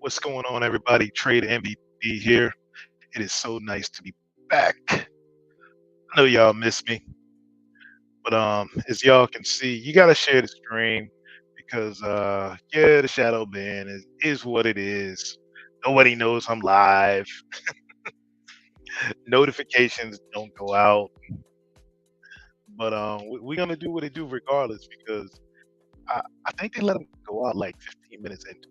What's going on, everybody? Trade MVP here. It is so nice to be back. I know y'all miss me, but as y'all can see, you gotta share the stream because yeah, the shadow ban is what it is. Nobody knows I'm live. Notifications don't go out, but we're gonna do what it do regardless because I think they let them go out like 15 minutes into it.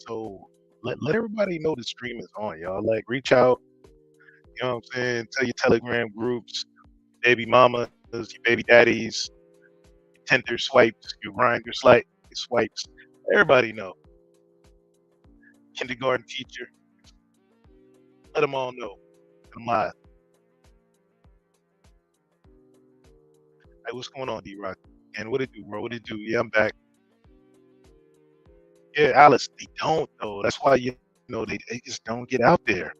So let everybody know the stream is on, y'all. Like reach out, you know what I'm saying? Tell your Telegram groups, baby mamas, your baby daddies, your Tinder swipes, your Grindr swipes. Everybody know. Kindergarten teacher, let them all know. I'm live. Hey, what's going on, D-Rock? And what it do, bro? What it do? Yeah, I'm back. Yeah, Alice, they don't though. That's why you know they just don't get out there.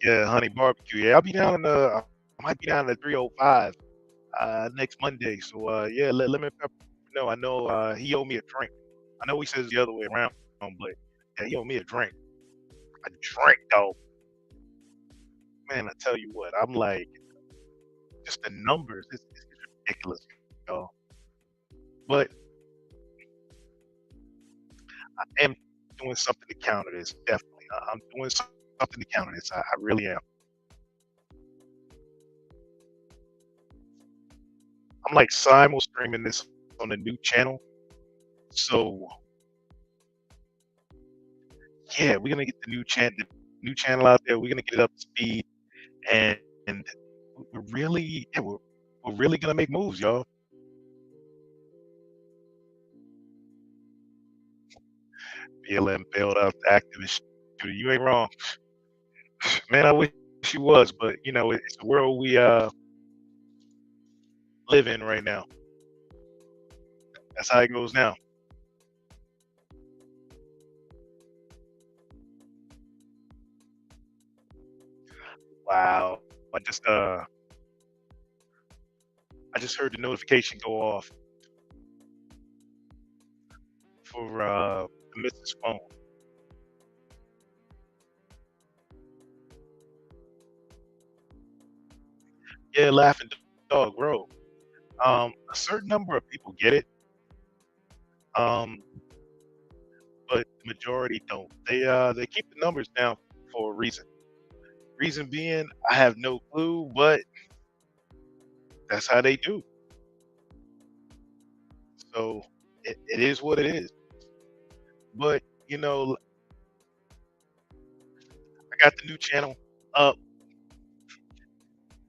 Yeah, honey barbecue. Yeah, I'll be down in the. I might be down in the 305 next Monday. So yeah, let me know. I know he owed me a drink. I know he says the other way around, but yeah, he owed me a drink. A drink, though. Man, I tell you what, I'm like, just the numbers, it's ridiculous, y'all. But I am doing something to counter this, definitely. I'm doing something to counter this. I really am. I'm like simul streaming this on a new channel. So yeah, we're gonna get the new channel out there. We're gonna get it up to speed, and we're really, yeah, we're really gonna make moves, y'all. BLM bailed out the activist shooter. You ain't wrong, man. I wish she was, but you know, it's the world we live in right now. That's how it goes now. Wow. I just uh I just heard the notification go off for the Mrs. Phone. Yeah, laughing dog, bro. A certain number of people get it, um, but the majority don't. They keep the numbers down for a reason. Reason being, I have no clue, but that's how they do. So it is what it is. But you know, I got the new channel up,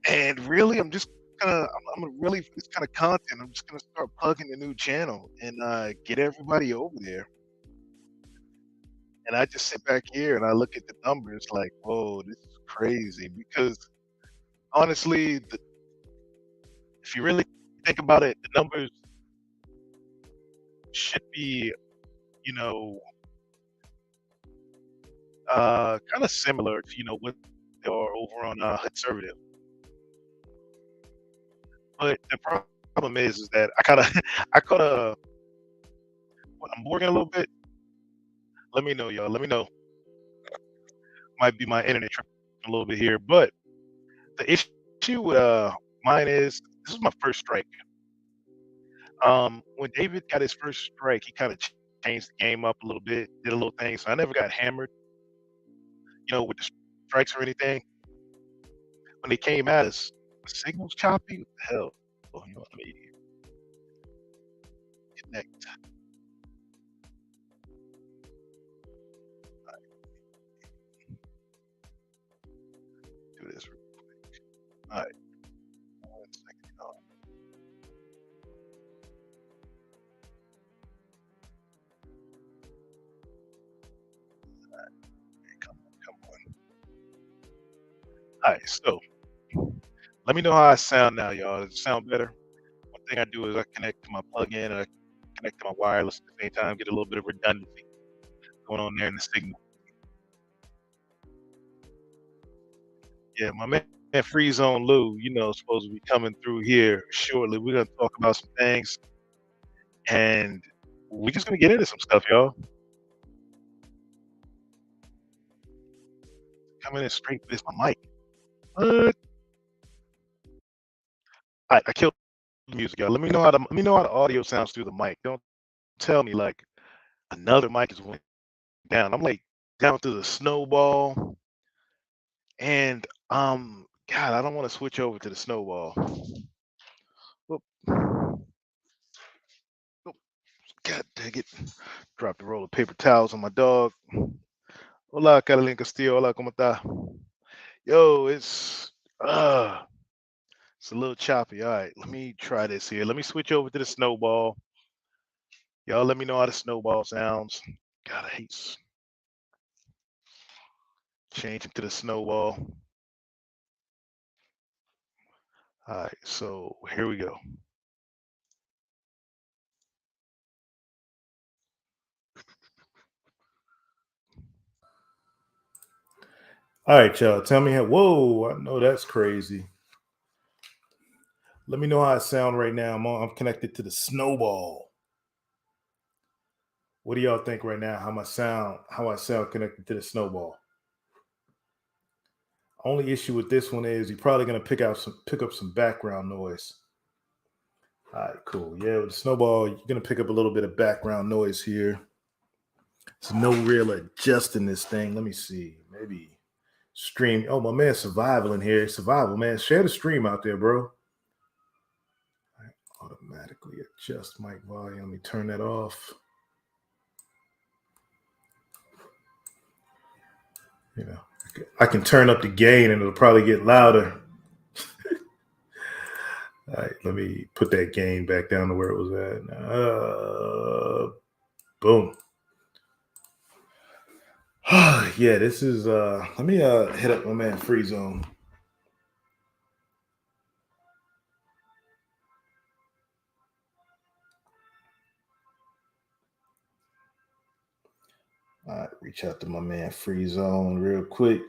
and really, I'm just I'm gonna really this kind of content. I'm just gonna start plugging the new channel and get everybody over there. And I just sit back here and I look at the numbers like, whoa, this is crazy. Because honestly, if you really think about it, the numbers should be, you know, kind of similar to what they are over on conservative. But the problem is that I kind of I kind of I'm working a little bit. Let me know, y'all. Let me know. Might be my internet tripping a little bit here, but the issue with mine is this is my first strike. When David got his first strike, he kind of changed the game up a little bit, did a little thing. So I never got hammered, with the strikes or anything. When they came at us, the signal's choppy. What the hell? Oh, let me connect. Do this real quick. All right, 1 second. Come on, come on. All right, so let me know how I sound now, y'all. Does it sound better? One thing I do is I connect to my plug-in and I connect to my wireless at the same time, get a little bit of redundancy going on there in the signal. Yeah, my man And Free Zone Lou, supposed to be coming through here shortly. We're gonna talk about some things, and we're just gonna get into some stuff, y'all. Coming in straight with my mic. What? I killed the music, y'all. Let me know how the audio sounds through the mic. Don't tell me like another mic is went down. I'm like down through the snowball, and God, I don't want to switch over to the snowball. Whoop. Oh, God dang it! Dropped a roll of paper towels on my dog. Hola, Carolina Castillo. Hola, ¿cómo está? Yo, it's a little choppy. All right, let me try this here. Let me switch over to the snowball. Y'all let me know how the snowball sounds. God, I hate changing to the snowball. All right, so here we go. All right, y'all. Tell me how. Whoa, I know that's crazy. Let me know how I sound right now. I'm connected to the snowball. What do y'all think right now? How I sound connected to the snowball. Only issue with this one is you're probably gonna pick up some background noise. All right, cool. Yeah, with the snowball, you're gonna pick up a little bit of background noise here. There's no real adjusting this thing. Let me see. Maybe stream. Oh, my man, survival in here. Survival, man. Share the stream out there, bro. I automatically adjust mic volume. Let me turn that off. You know, I can turn up the gain and it'll probably get louder. All right, let me put that gain back down to where it was at. Boom. Yeah, this is let me hit up my man Free Zone. All right, reach out to my man Free Zone real quick.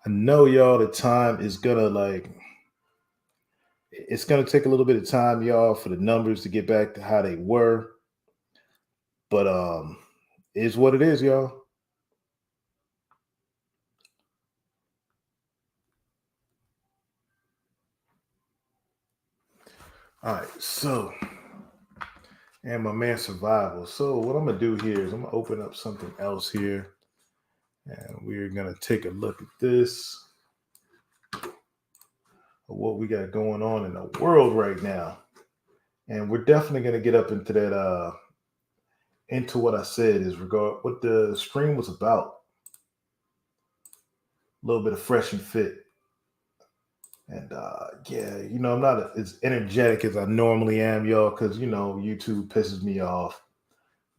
I know y'all the time is gonna it's gonna take a little bit of time, y'all, for the numbers to get back to how they were. But is what it is, y'all. All right, so and my man survival. So what I'm gonna do here is I'm gonna open up something else here, and we're gonna take a look at this. What we got going on in the world right now. And we're definitely gonna get up into that into what I said is regard what the stream was about. A little bit of fresh and fit. And yeah, I'm not as energetic as I normally am, y'all, because YouTube pisses me off.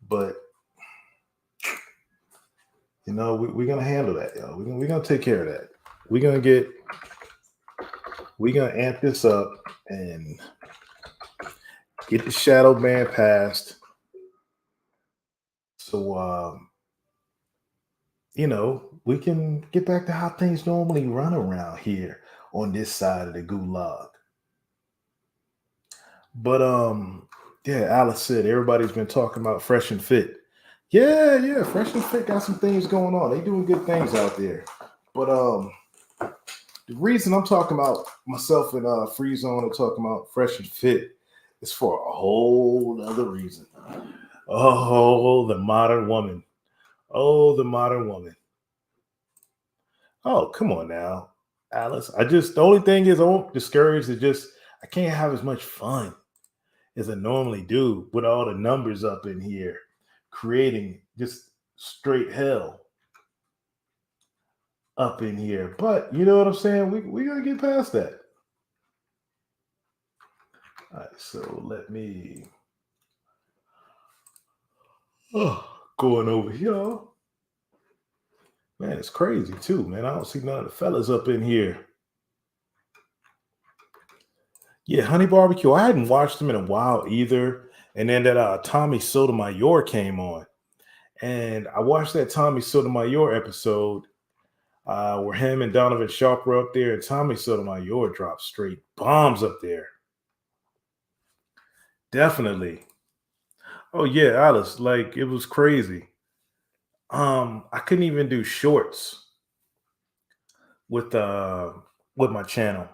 But we're gonna handle that, y'all. We're gonna take care of that. We're gonna amp this up and get the shadow ban passed. So we can get back to how things normally run around here on this side of the gulag. But yeah, Alice said everybody's been talking about fresh and fit. Yeah, fresh and fit got some things going on. They doing good things out there. But the reason I'm talking about myself and Free Zone and talking about fresh and fit is for a whole other reason. Oh, the modern woman. Oh, the modern woman. Oh, come on now, Alice. The only thing is I won't discourage is just I can't have as much fun as I normally do with all the numbers up in here, creating just straight hell up in here. But you know what I'm saying? We gotta get past that. All right, so let me going over here. Man, it's crazy too, man. I don't see none of the fellas up in here. Yeah, Honey Barbecue. I hadn't watched them in a while either. And then that Tommy Sotomayor came on. And I watched that Tommy Sotomayor episode. Where him and Donovan Sharp were up there, and Tommy Sotomayor dropped straight bombs up there. Definitely. Oh yeah, Alice, like it was crazy. I couldn't even do shorts with uh with my channel,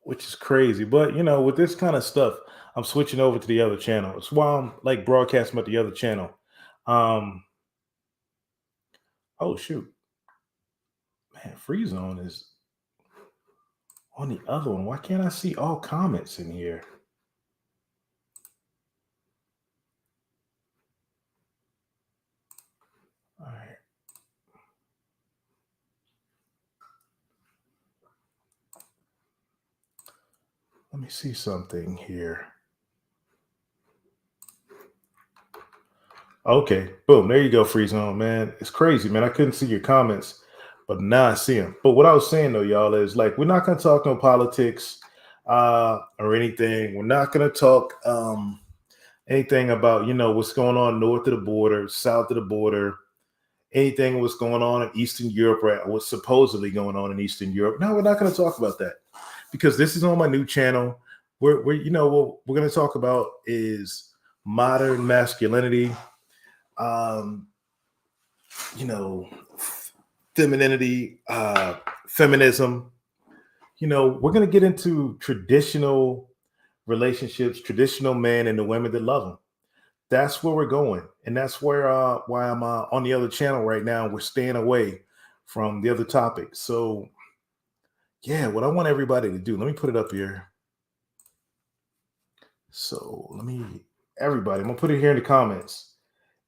which is crazy. But with this kind of stuff, I'm switching over to the other channel. It's why I'm like broadcasting at the other channel. Um, oh shoot, man, Free Zone is on the other one. Why can't I see all comments in here? All right. Let me see something here. Okay, boom. There you go, Free Zone, man. It's crazy, man. I couldn't see your comments, but now I see them. But what I was saying though, y'all, is like we're not gonna talk no politics or anything. We're not gonna talk anything about what's going on north of the border, south of the border, anything what's going on in Eastern Europe, or what's supposedly going on in Eastern Europe. No, we're not going to talk about that because this is on my new channel. We're what we're going to talk about is modern masculinity, um, you know, femininity, feminism. We're going to get into traditional relationships, traditional men and the women that love them. That's where we're going, and that's why I'm on the other channel right now. We're staying away from the other topics. So yeah, what I want everybody to do, let me put it up here. So everybody, I'm gonna put it here in the comments.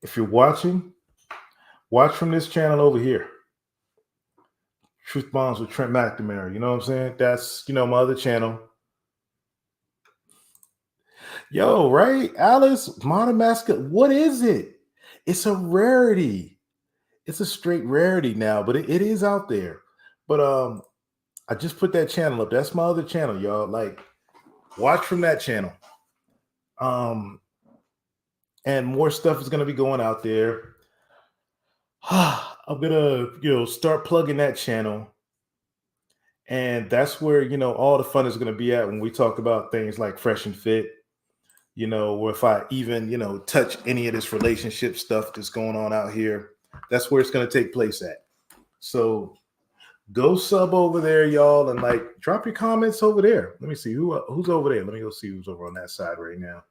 If you're watching, watch from this channel over here, Truth Bombs with Trent McNamara. You know what I'm saying? That's my other channel. Yo, right, Alice, modern masculine. What is it? It's a rarity. It's a straight rarity now, but it is out there. But I just put that channel up. That's my other channel, y'all. Like, watch from that channel. Um, and more stuff is gonna be going out there. I'm gonna, start plugging that channel. And that's where, all the fun is gonna be at when we talk about things like Fresh and Fit, or if I even, touch any of this relationship stuff that's going on out here, that's where it's gonna take place at. So go sub over there, y'all, and like drop your comments over there. Let me see who's over there. Let me go see who's over on that side right now.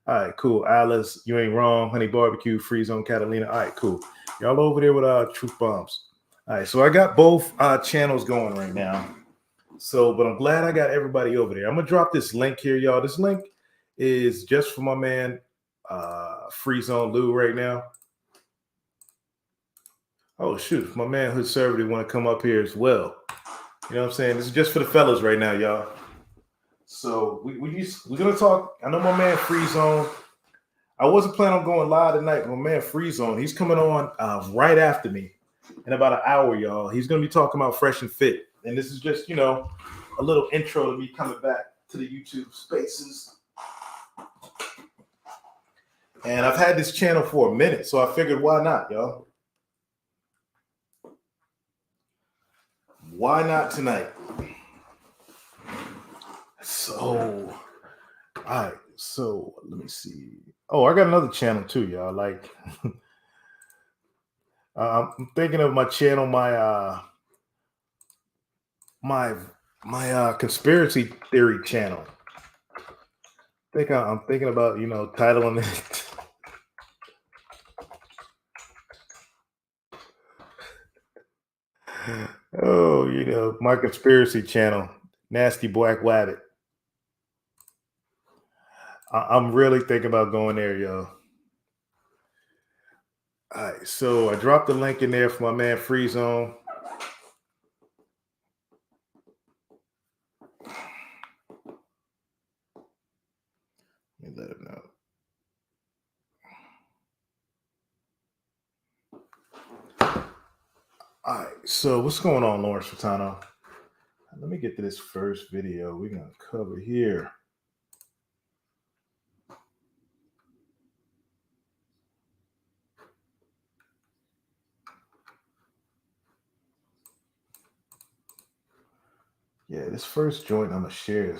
All right, cool. Alice, you ain't wrong. Honey Barbecue, Free Zone Catalina. All right, cool. Y'all over there with Truth Bombs. All right, so I got both channels going right now. So, but I'm glad I got everybody over there. I'm gonna drop this link here, y'all. This link is just for my man Free Zone Lou right now. Oh shoot, my man Hood Servity want to come up here as well. You know what I'm saying? This is just for the fellas right now, y'all. So we're gonna talk. I know my man Free Zone. I wasn't planning on going live tonight, but my man Free Zone, he's coming on right after me in about an hour, y'all. He's gonna be talking about Fresh and Fit. And this is just, a little intro to me coming back to the YouTube spaces. And I've had this channel for a minute, so I figured why not, y'all? Why not tonight? So, all right. So let me see. Oh, I got another channel too, y'all. Like, I'm thinking of my channel, my conspiracy theory channel. I'm thinking about titling it. Oh, my conspiracy channel, Nasty Black Wabbit. I'm really thinking about going there, yo. All right, so I dropped the link in there for my man Free Zone. Let me let him know. All right, so what's going on, Lawrence Furtado? Let me get to this first video we're gonna cover here. Yeah, this first joint I'm gonna share.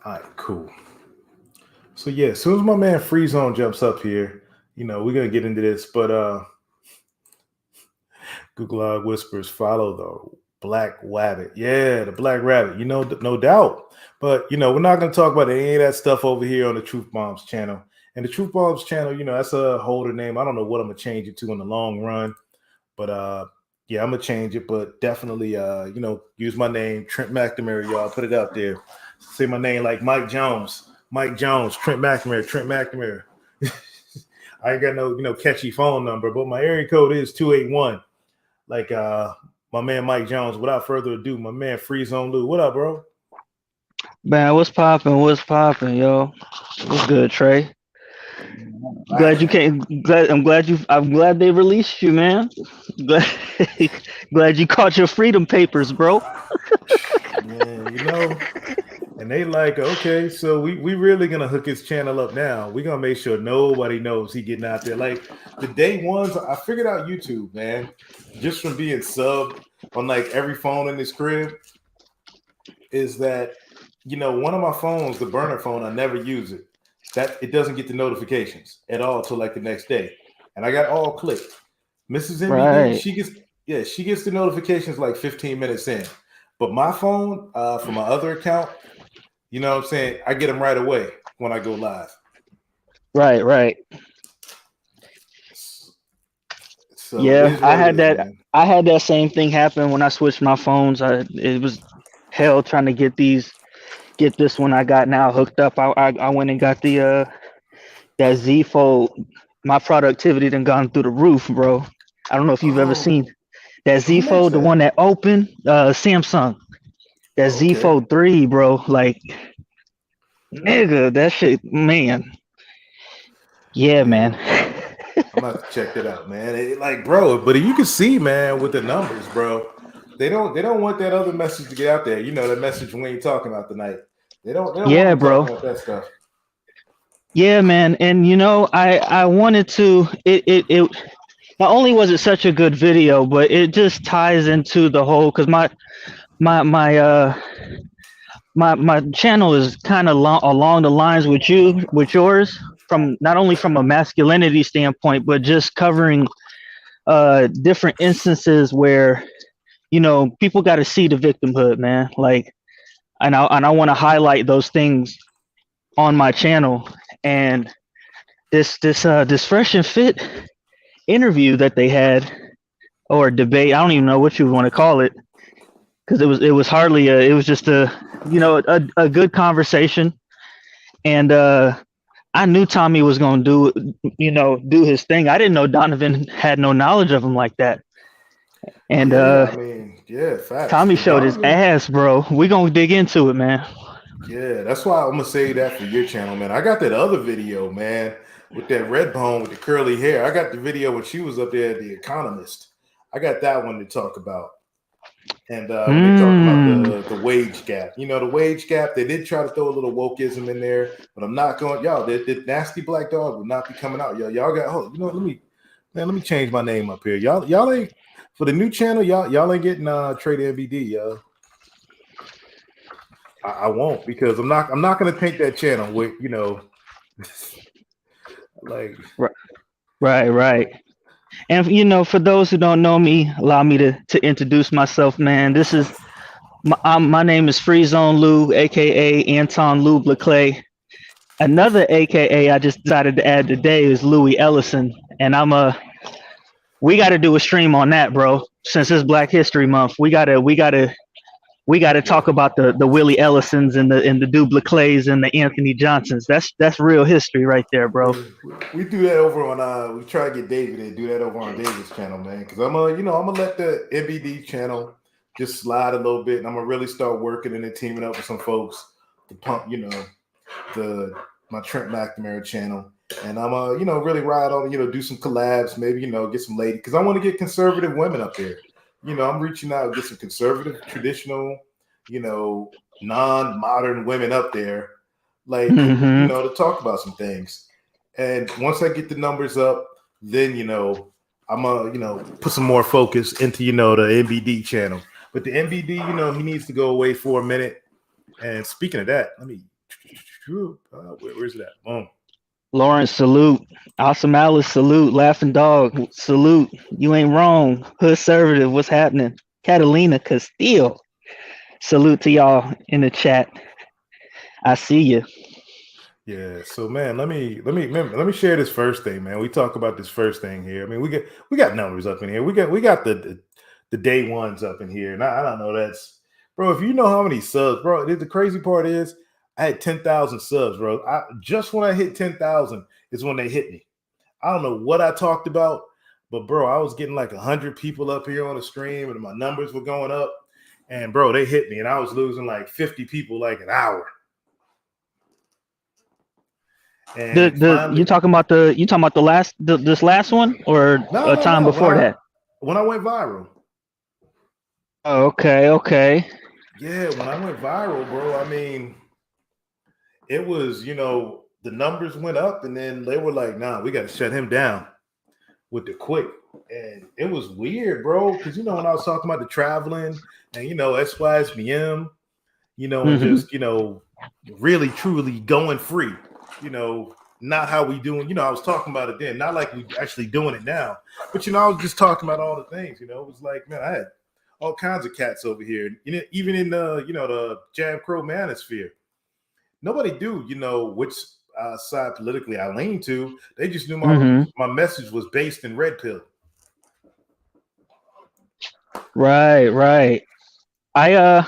All right, cool. So yeah, as soon as my man Free Zone jumps up here, we're gonna get into this. But Google Whispers follow the Black Rabbit. Yeah, the Black Rabbit. No doubt. But we're not gonna talk about any of that stuff over here on the Truth Bombs channel. And the Truth Bombs channel, that's a holder name. I don't know what I'm gonna change it to in the long run. But yeah, I'm gonna change it, but definitely use my name, Trent McNamara, y'all. Put it out there. Say my name like Mike Jones. Mike Jones, Trent McNamara, Trent McNamara. I ain't got no, catchy phone number, but my area code is 281. Like my man Mike Jones. Without further ado, my man Freeze on Lou. What up, bro? Man, what's poppin'? What's poppin', yo? What's good, Trey? Glad you came. I'm glad they released you, man. Glad, glad you caught your freedom papers, bro. Man, and they like, okay, so we really gonna hook his channel up now. We gonna make sure nobody knows he getting out there. Like the day ones, I figured out YouTube, man, just from being subbed on like every phone in this crib, is that one of my phones, the burner phone, I never use it. That it doesn't get the notifications at all till like the next day, and I got all clicked. Mrs. MBD, Right. she gets the notifications like 15 minutes in, but my phone, for my other account, you know what I'm saying, I get them right away when I go live. Right. So Yeah, I had that. man. I had that same thing happen when I switched my phones. It was hell trying to get this one I got now hooked up. I went and got the that Z Fold. My productivity done gone through the roof, bro. I don't know if you've ever Oh, seen that Z who makes Fold, the that? one that opened, Samsung. That Oh, Z okay. Fold 3, bro. Like, nigga, that shit, man. Yeah, man. I'm gonna have to check that out, man. Bro, but you can see, man, with the numbers, bro. They don't want that other message to get out there. That message we ain't talking about tonight. They don't want Yeah, them bro. talking about that stuff. Yeah, man. And I wanted to it not only was it such a good video, but it just ties into the whole because my my uh my channel is kind of along the lines with yours, from not only from a masculinity standpoint, but just covering different instances where people got to see the victimhood, man. Like, and I want to highlight those things on my channel. And this fresh and fit interview that they had, or debate, I don't even know what you want to call it, because it was hardly it was just a good conversation. And I knew Tommy was going to do his thing. I didn't know Donovan had no knowledge of him like that. And Yeah, I mean, yeah, facts. Tommy Because showed his Donovan, ass, bro. We gonna dig into it, man. yeah, that's why I'm gonna say that for your channel, man. I got that other video, man, with that red bone with the curly hair. I got the video when she was up there at The Economist. I got that one to talk about. And when they talk about the wage gap, the wage gap, they did try to throw a little wokeism in there, but I'm not going, y'all, the nasty black dog will not be coming out. Y'all got, let me change my name up here. Y'all ain't, for the new channel, y'all ain't getting Trade MBD, yo. I won't, because I'm not gonna take that channel with, like, Right. And for those who don't know me, allow me to introduce myself, man. This is my name is Free Zone Lou, aka Anton Lou Blaclay. Another aka I just decided to add today is Louis Ellison, and we got to do a stream on that, bro. Since it's Black History Month, we gotta talk about the Willie Ellisons and the Dublaclays and the Anthony Johnsons. That's real history right there, bro. we do that over on we try to get David to do that over on David's channel, man. Because I'm gonna let the MBD channel just slide a little bit, and I'm gonna really start working and then teaming up with some folks to pump, my Trent McNamara channel. And I'm really ride on, do some collabs, maybe, get some ladies, because I want to get conservative women up there. I'm reaching out to get some conservative, traditional, non-modern women up there, like, to talk about some things. And once I get the numbers up, then I'm gonna put some more focus into the NBD channel. But the NBD, he needs to go away for a minute. And speaking of that, let me where's that? Lawrence, salute. Awesome Alice, salute. Laughing Dog, salute. You ain't wrong. Hood Conservative, what's happening? Catalina Castile, salute to y'all in the chat. I see you. Yeah, so man, let me share this first thing, man. We talk about this first thing here. I mean, we got numbers up in here. We got the day ones up in here. And I don't know, that's bro, if you know how many subs, bro, the crazy part is I had 10,000 subs, bro. Just when I hit 10,000 is when they hit me. I don't know what I talked about, but bro, I was getting like 100 people up here on the stream and my numbers were going up. And bro, they hit me and I was losing like 50 people like an hour. And you talking about this last one or a time before that? When I went viral. Oh, okay. Yeah, when I went viral, bro, I mean, it was, the numbers went up and then they were like, nah, we got to shut him down with the quick. And it was weird, bro, because, when I was talking about the traveling and, SYSBM, and just, really, truly going free, not how we doing, I was talking about it then, not like we actually doing it now, but, I was just talking about all the things, it was like, man, I had all kinds of cats over here, even in the Jam Crow manosphere. Nobody do, which side politically I lean to. They just knew my message was based in red pill. Right. I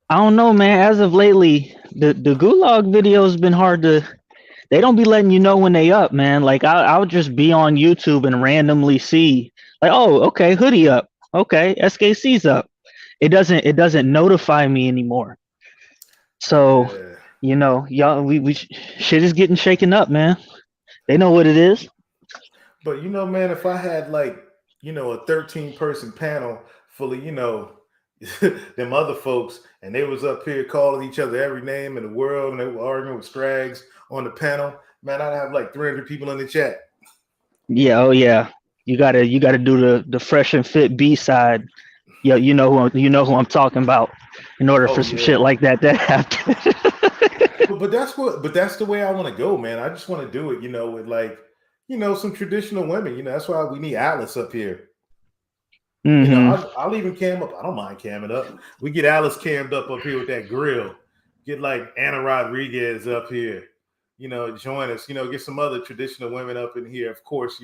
don't know, man. As of lately, the Gulag video has been hard to. They don't be letting you know when they up, man. Like I'll just be on YouTube and randomly see, like, oh, okay, hoodie up, okay, SKC's up. It doesn't notify me anymore. So y'all, we shit is getting shaken up, man. They know what it is. But man, if I had like a 13-person panel full of them other folks, and they was up here calling each other every name in the world, and they were arguing with Strags on the panel, man, I'd have like 300 people in the chat. Yeah, oh yeah. You gotta do the fresh and fit B side. Yeah, you know who I'm talking about. In order for some shit like that to happen. but that's the way I want to go, man. I just want to do it, with like, some traditional women. That's why we need Alice up here. I'll even cam up. I don't mind camming up. We get Alice cammed up here with that grill. Get like Anna Rodriguez up here. Join us. Get some other traditional women up in here. Of course,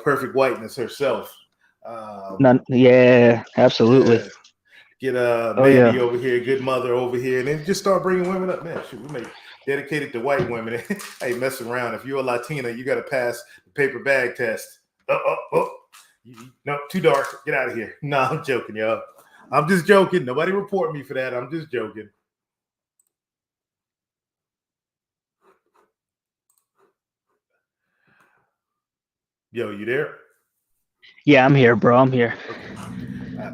Perfect Whiteness herself. Yeah, absolutely. Yeah. Get Mandy over here, good mother over here, and then just start bringing women up. Man, shoot, we make dedicated to white women. Hey, mess around. If you're a Latina, you got to pass the paper bag test. No, too dark. Get out of here. No, I'm joking, y'all. I'm just joking. Nobody report me for that. I'm just joking. Yo, you there? Yeah, I'm here, bro. I'm here. Okay.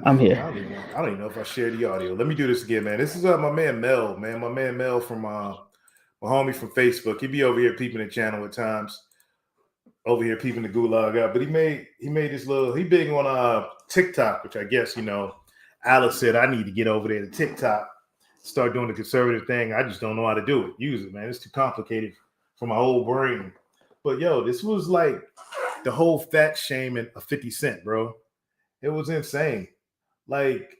I'm here. I don't even know if I shared the audio. Let me do this again, man. This is my man Mel, man. My man Mel from my homie from Facebook. He be over here peeping the channel at times. Over here peeping the gulag out. But he made this he big on TikTok, which I guess, Alice said I need to get over there to TikTok, start doing the conservative thing. I just don't know how to do it. Use it, man. It's too complicated for my whole brain. But yo, this was like the whole fat shaming of 50 Cent, bro. It was insane. Like,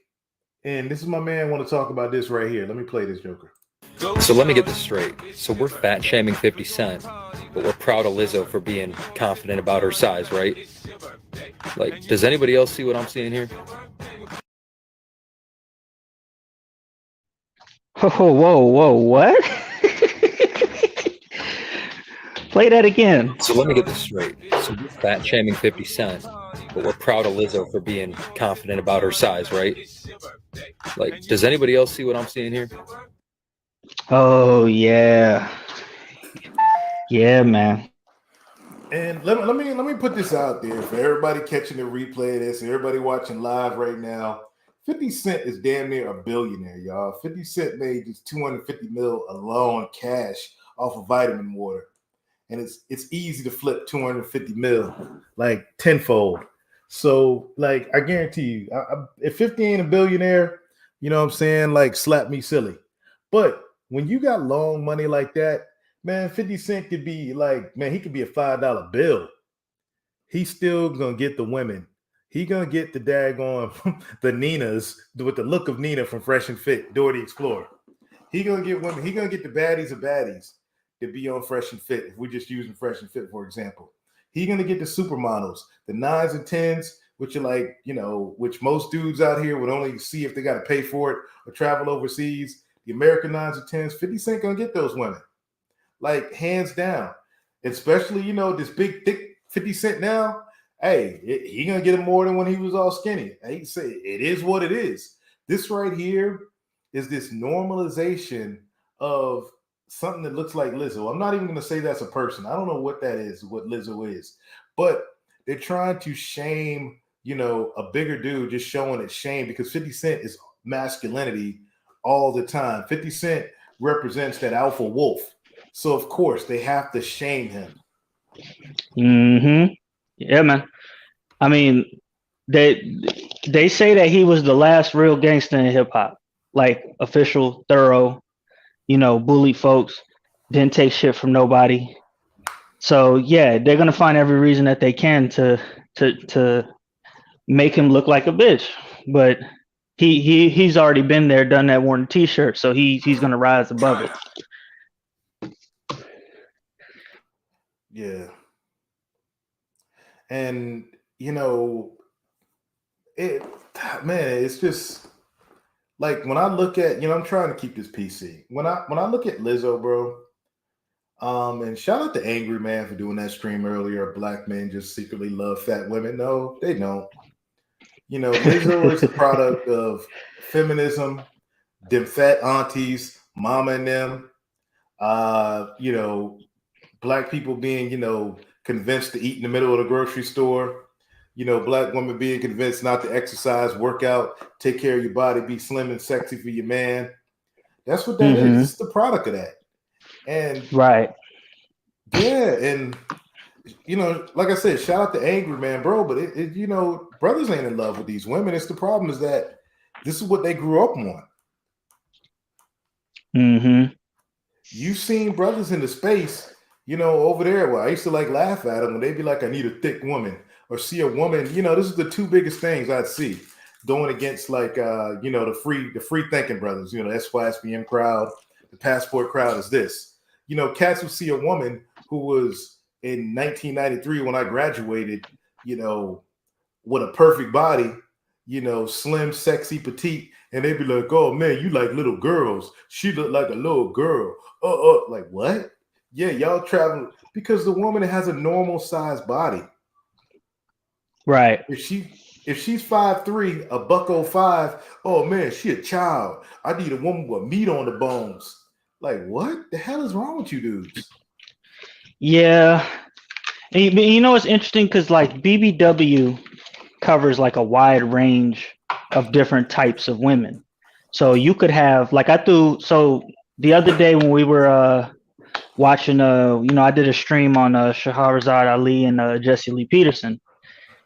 and this is my man want to talk about this right here. Let me play this joker. So let me get this straight. So we're fat shaming 50 Cent, but we're proud of Lizzo for being confident about her size, right? Like, does anybody else see what I'm seeing here? Whoa, what? Play that again. So let me get this straight. So we're fat shaming 50 Cent, but we're proud of Lizzo for being confident about her size, right? Like, does anybody else see what I'm seeing here? Oh yeah, man. And let me put this out there for everybody catching the replay of this, everybody watching live right now. 50 Cent is damn near a billionaire, y'all. 50 Cent made just $250 million alone cash off of vitamin water. and it's easy to flip 250 mil like tenfold. So like I guarantee you, if 50 ain't a billionaire, you know what I'm saying? Like slap me silly. But when you got long money like that, man, 50 Cent could be like, man, he could be a $5 bill. He's still gonna get the women. He gonna get the daggone the Ninas with the look of Nina from Fresh and Fit, Dora the Explorer. He gonna get women. He gonna get the baddies of baddies to be on Fresh and Fit. If we're just using Fresh and Fit for example, he gonna get the supermodels, the 9s and 10s, which are like, you know, which most dudes out here would only see if they got to pay for it or travel overseas. The American 9s and 10s, 50 Cent gonna get those women, like hands down. Especially, you know, this big thick 50 Cent now. Hey, he gonna get him more than when he was all skinny. He say it is what it is. This right here is this normalization of something that looks like Lizzo. I'm not even gonna say that's a person. I don't know what that is, what Lizzo is, but they're trying to shame, you know, a bigger dude, just showing it shame because 50 Cent is masculinity all the time. 50 Cent represents that alpha wolf. So of course they have to shame him. Mm-hmm. Yeah, man. I mean, they say that he was the last real gangster in hip hop, like official, thorough, you know, bullied folks, didn't take shit from nobody. So yeah, they're gonna find every reason that they can to make him look like a bitch. But he's already been there, done that, worn a t-shirt, so he's gonna rise above it. Yeah. And you know, it's just like when I look at, you know, I'm trying to keep this PC. When I look at Lizzo, bro, and shout out to Angry Man for doing that stream earlier. Black men just secretly love fat women. No, they don't. You know, Lizzo is the product of feminism, them fat aunties, mama and them. You know, black people being, you know, convinced to eat in the middle of the grocery store, you know, black women being convinced not to exercise, work out, take care of your body, be slim and sexy for your man. That's what that is. It's the product of that. And right. Yeah, and you know, like I said, shout out to Angry Man, bro. But it you know, brothers ain't in love with these women. It's the problem is that this is what they grew up on. Mm-hmm. You've seen brothers in the space, you know, over there. Well, I used to like laugh at them when they'd be like, I need a thick woman, or see a woman, you know, this is the two biggest things I'd see going against like you know, the free thinking brothers, you know, the SYSBM crowd, the passport crowd is this. You know, cats would see a woman who was in 1993 when I graduated, you know, with a perfect body, you know, slim, sexy, petite, and they'd be like, oh man, you like little girls. She looked like a little girl. Like what? Yeah, y'all travel because the woman has a normal size body. Right. If she's 5'3", a $105, oh man, she a child. I need a woman with meat on the bones. Like, what the hell is wrong with you dudes? Yeah. And you know, it's interesting because like BBW covers like a wide range of different types of women. So you could have like so the other day when we were watching you know, I did a stream on Shahrazad Ali and Jesse Lee Peterson.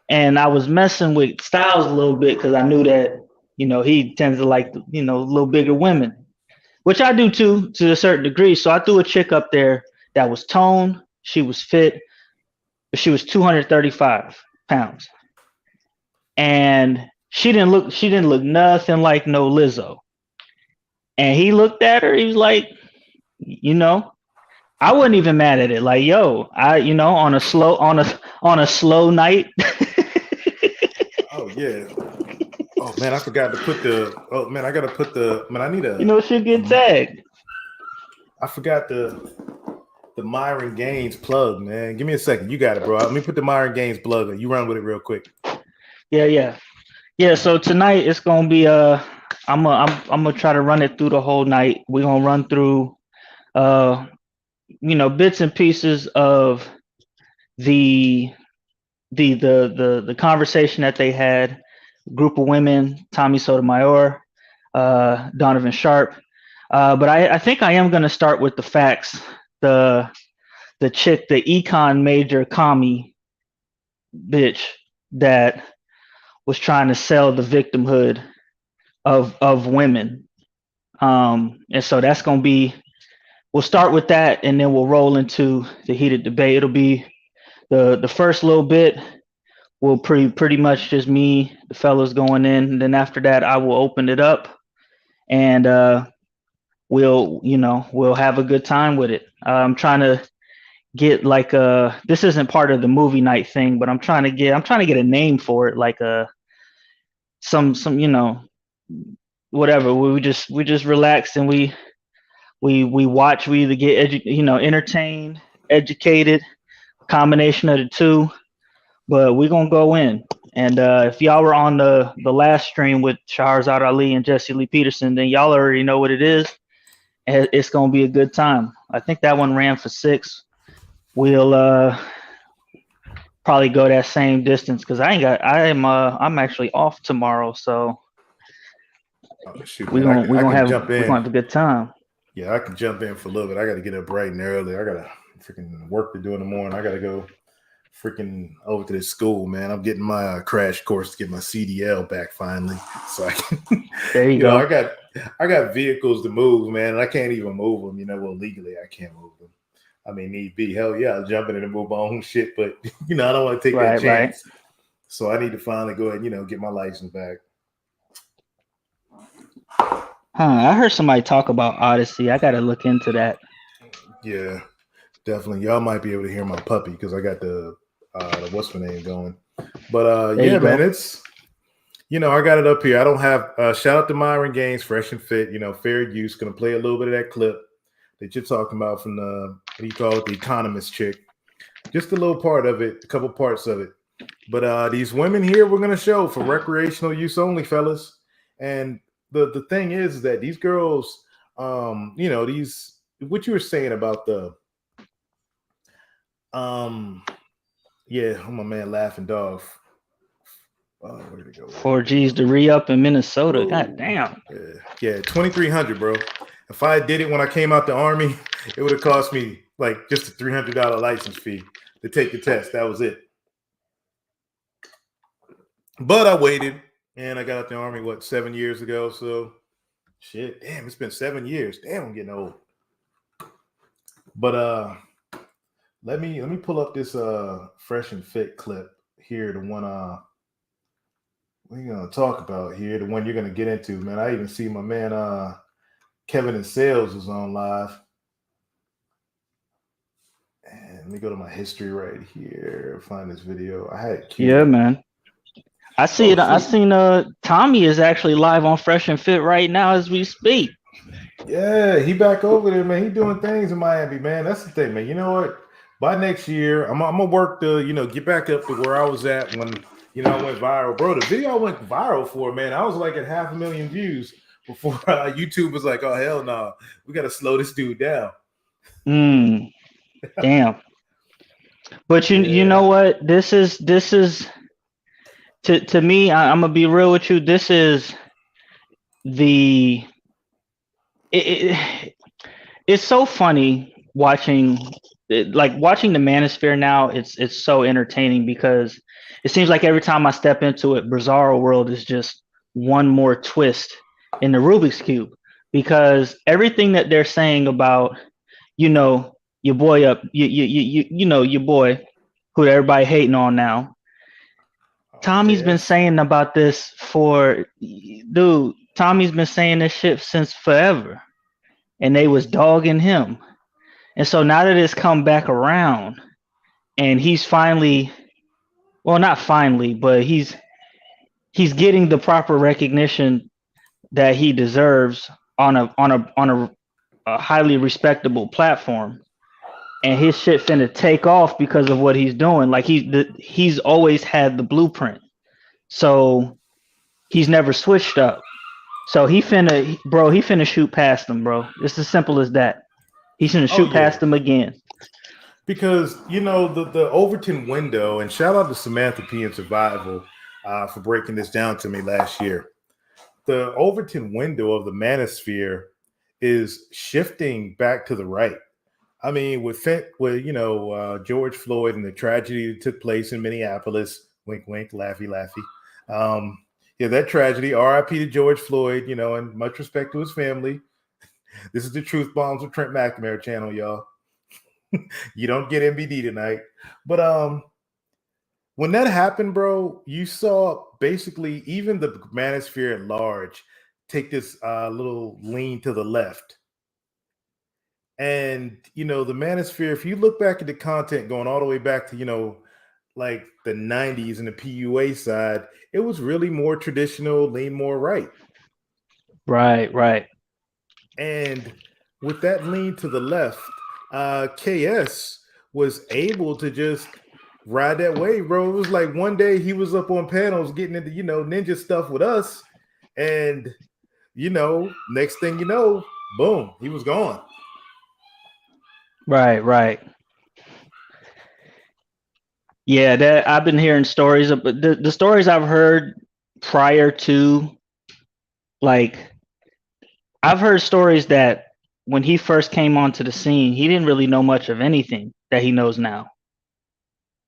And I was messing with Styles a little bit because I knew that, you know, he tends to like, you know, a little bigger women, which I do too, to a certain degree. So I threw a chick up there that was toned, she was fit, but she was 235 pounds. And she didn't look nothing like no Lizzo. And he looked at her, he was like, you know, I wasn't even mad at it. Like, yo, you know, on a slow night. Oh yeah. Oh man, I forgot to put I gotta put I need a, you know, she'll get tagged. I forgot the Myron Gaines plug, man. Give me a second. You got it, bro. Let me put the Myron Gaines plug in. You run with it real quick. Yeah. So tonight it's gonna be I'm gonna try to run it through the whole night. We're gonna run through you know, bits and pieces of the conversation that they had, group of women, Tommy Sotomayor, Donovan Sharp. But I think I am going to start with the facts. The the chick, the econ major commie bitch that was trying to sell the victimhood of women. And so that's gonna be, we'll start with that and then we'll roll into the heated debate. It'll be the first little bit will pretty much just me, the fellas going in, and then after that I will open it up and we'll have a good time with it. I'm trying to get like this isn't part of the movie night thing, but I'm trying to get a name for it, like some whatever. We just relax and we watch. We either get entertained, educated, combination of the two. But we're gonna go in. And if y'all were on the last stream with Shahrazad Ali and Jesse Lee Peterson, then y'all already know what it is. And it's gonna be a good time. I think that one ran for 6. We'll probably go that same distance because I'm actually off tomorrow, so Shoot, we're man, gonna have a good time. Yeah, I can jump in for a little bit. I got to get up bright and early. I got to freaking work to do in the morning. I got to go freaking over to this school, man. I'm getting my crash course to get my CDL back finally, so I can. There you go. I got vehicles to move, man, and I can't even move them. Well, legally I can't move them. I mean, need be, hell yeah, I'll jump in and move my own shit, but I don't want to take that chance. Right. So I need to finally go ahead and get my license back. I heard somebody talk about Odyssey. I got to look into that. Yeah, definitely. Y'all might be able to hear my puppy because I got the what's my name going. But yeah, man, it's I got it up here. I don't have shout out to Myron Gaines, fresh and fit. Fair use. Gonna play a little bit of that clip that you're talking about from the what do you call it, the Economist chick. Just a little part of it, a couple parts of it. But these women here we're gonna show for recreational use only, fellas. And the thing is that these girls, these what you were saying about the yeah, my man Laughing Dog. Where did it go? 4G's to re-up in Minnesota. Oh, god damn. Yeah, 2,300, bro. If I did it when I came out the army, it would have cost me like just a $300 license fee to take the test. That was it. But I waited, and I got out the army 7 years ago. So, shit, damn, it's been 7 years. Damn, I'm getting old. But let me pull up this fresh and fit clip here. The one we're gonna talk about here. The one you're gonna get into, man. I even see my man Kevin and Sales was on live. And let me go to my history right here. Find this video. I had it queued. Yeah, man. I see it. I seen Tommy is actually live on Fresh and Fit right now as we speak. Yeah, he back over there, man. He doing things in Miami, man. That's the thing, man. You know what? By next year, I'm gonna work to get back up to where I was at when I went viral, bro. The video I went viral for, man, I was like at 500,000 views before YouTube was like, oh hell no, we gotta slow this dude down. Damn. But you know what? This is to me. I'm gonna be real with you. This is it's so funny watching the Manosphere now. It's so entertaining because it seems like every time I step into it, Bizarro World is just one more twist in the Rubik's Cube, because everything that they're saying about, your boy your boy who everybody hating on now, Tommy's been saying about this Tommy's been saying this shit since forever, and they was dogging him. And so now that it's come back around and he's finally, well, not finally, but he's getting the proper recognition that he deserves on a highly respectable platform, and his shit finna take off because of what he's doing. Like he's always had the blueprint, so he's never switched up. So he finna shoot past him, bro. It's as simple as that. He's gonna shoot past him again. Because the Overton window, and shout out to Samantha P and Survival for breaking this down to me last year. The Overton window of the Manosphere is shifting back to the right. I mean, George Floyd and the tragedy that took place in Minneapolis, wink, wink, laughy, laughy. Yeah, that tragedy. R.I.P. to George Floyd. And much respect to his family. This is the Truth Bombs with Trent McNamara channel, y'all. You don't get MBD tonight, but when that happened, bro, you saw basically even the manosphere at large take this little lean to the left. And, the manosphere, if you look back at the content going all the way back to, like the 90s and the PUA side, it was really more traditional, lean more right. Right. And with that lean to the left, KS was able to just ride that wave, bro. It was like one day he was up on panels getting into, ninja stuff with us. And, next thing you know, boom, he was gone. Right. Yeah, that I've been hearing stories of the stories I've heard prior to, like, I've heard stories that when he first came onto the scene, he didn't really know much of anything that he knows now.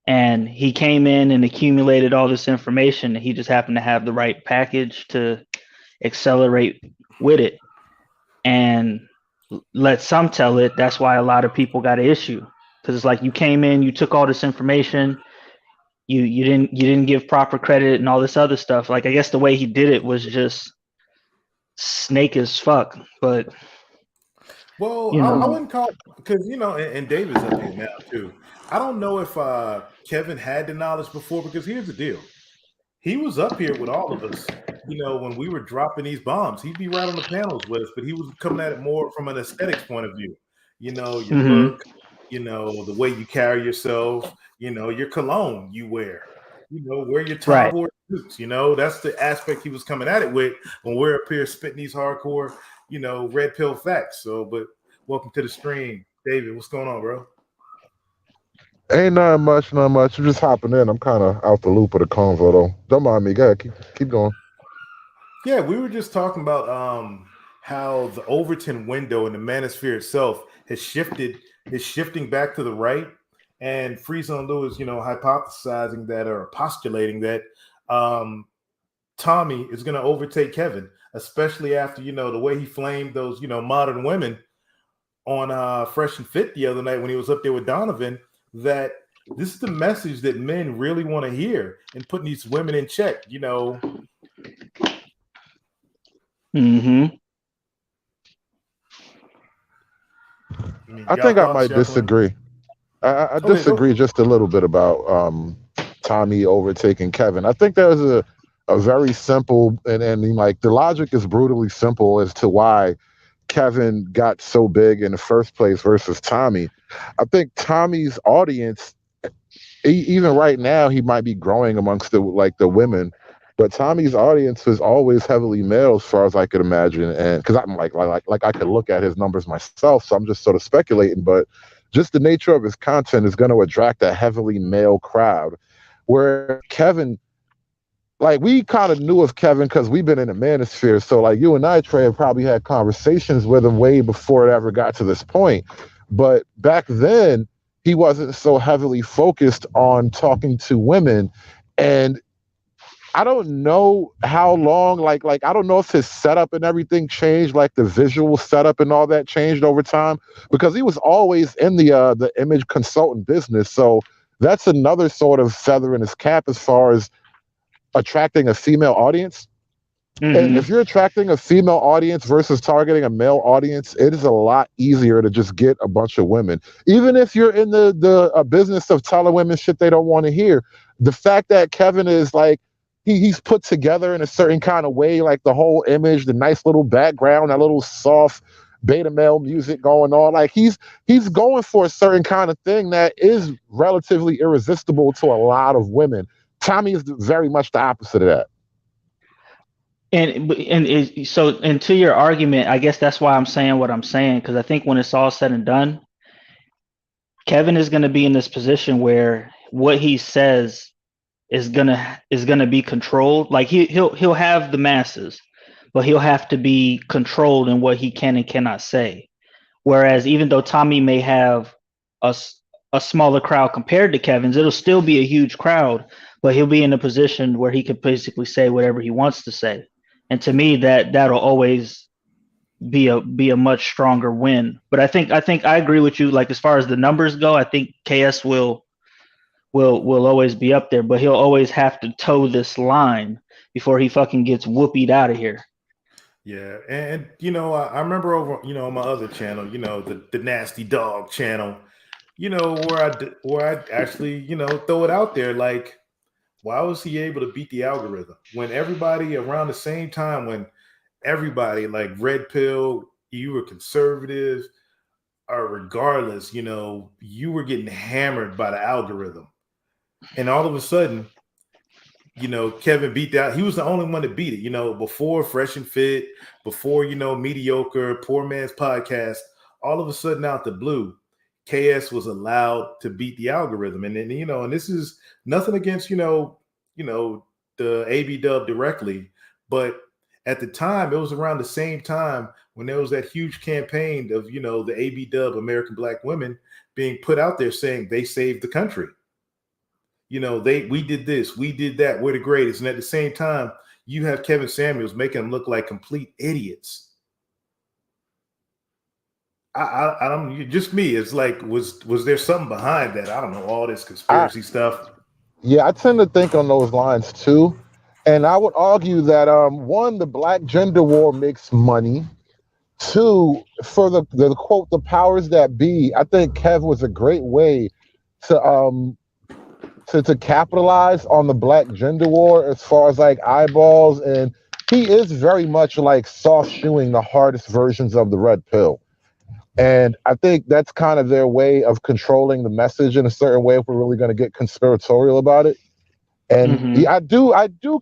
And he came in and accumulated all this information, and he just happened to have the right package to accelerate with it. And let some tell it, that's why a lot of people got an issue. Because it's like you came in, you took all this information, you didn't give proper credit and all this other stuff. Like, I guess the way he did it was just snake as fuck. But well, I wouldn't call it, because and David's up here now too. I don't know if Kevin had the knowledge before, because here's the deal. He was up here with all of us, when we were dropping these bombs. He'd be right on the panels with us, but he was coming at it more from an aesthetics point of view. Your look, the way you carry yourself, your cologne you wear, wear your Tom Ford boots. That's the aspect he was coming at it with when we're up here spitting these hardcore, red pill facts. So, but welcome to the stream, David. What's going on, bro? Ain't nothing much. I'm just hopping in. I'm kind of out the loop of the convo, though. Don't mind me. Go ahead. Keep going. Yeah, we were just talking about how the Overton window and the manosphere itself is shifting back to the right. And Frieza and Lewis, hypothesizing that or postulating that Tommy is going to overtake Kevin, especially after, the way he flamed those, modern women on Fresh and Fit the other night when he was up there with Donovan, that this is the message that men really want to hear and putting these women in check, I think I might disagree. I disagree just a little bit about Tommy overtaking Kevin. I think there's a very simple and like the logic is brutally simple as to why Kevin got so big in the first place versus Tommy. I think Tommy's audience, even right now, he might be growing amongst the women, but Tommy's audience is always heavily male, as far as I could imagine. And because I'm like I could look at his numbers myself, so I'm just sort of speculating. But just the nature of his content is going to attract a heavily male crowd. Where Kevin, like, we kind of knew of Kevin because we've been in the manosphere. So like you and I, Trey, have probably had conversations with him way before it ever got to this point. But back then, he wasn't so heavily focused on talking to women. And I don't know how long, like I don't know if his setup and everything changed, like the visual setup and all that changed over time, because he was always in the image consultant business. So that's another sort of feather in his cap as far as attracting a female audience. And if you're attracting a female audience versus targeting a male audience, it is a lot easier to just get a bunch of women. Even if you're in the business of telling women shit they don't want to hear, the fact that Kevin is like, he's put together in a certain kind of way, like the whole image, the nice little background, that little soft beta male music going on, like he's going for a certain kind of thing that is relatively irresistible to a lot of women. Tommy is very much the opposite of that. And to your argument, I guess that's why I'm saying what I'm saying, because I think when it's all said and done, Kevin is going to be in this position where what he says is gonna be controlled. Like he'll have the masses, but he'll have to be controlled in what he can and cannot say. Whereas even though Tommy may have a smaller crowd compared to Kevin's, it'll still be a huge crowd, but he'll be in a position where he could basically say whatever he wants to say. And to me, that'll always be a much stronger win. But I think I agree with you. Like as far as the numbers go, I think KS will always be up there, but he'll always have to toe this line before he fucking gets whoopied out of here. Yeah, and I remember over on my other channel, the Nasty Dog channel, where I actually throw it out there like, why was he able to beat the algorithm when everybody around the same time, when everybody like Red Pill, you were conservative, or regardless, you were getting hammered by the algorithm, and all of a sudden, Kevin beat that. He was the only one to beat it. Before Fresh and Fit, before Mediocre, Poor Man's Podcast. All of a sudden, out the blue, KS was allowed to beat the algorithm, and then and this is nothing against the AB Dub directly, but at the time, it was around the same time when there was that huge campaign of the AB Dub American Black Women being put out there saying they saved the country. We did this, we did that, we're the greatest. And at the same time, you have Kevin Samuels making them look like complete idiots. I don't, just me. It's like, was there something behind that? I don't know, all this conspiracy stuff. Yeah, I tend to think on those lines too. And I would argue that one, the black gender war makes money. Two, for the quote, the powers that be, I think Kev was a great way to capitalize on the black gender war as far as like eyeballs, and he is very much like soft shoeing the hardest versions of the red pill, and I think that's kind of their way of controlling the message in a certain way if we're really going to get conspiratorial about it. And I do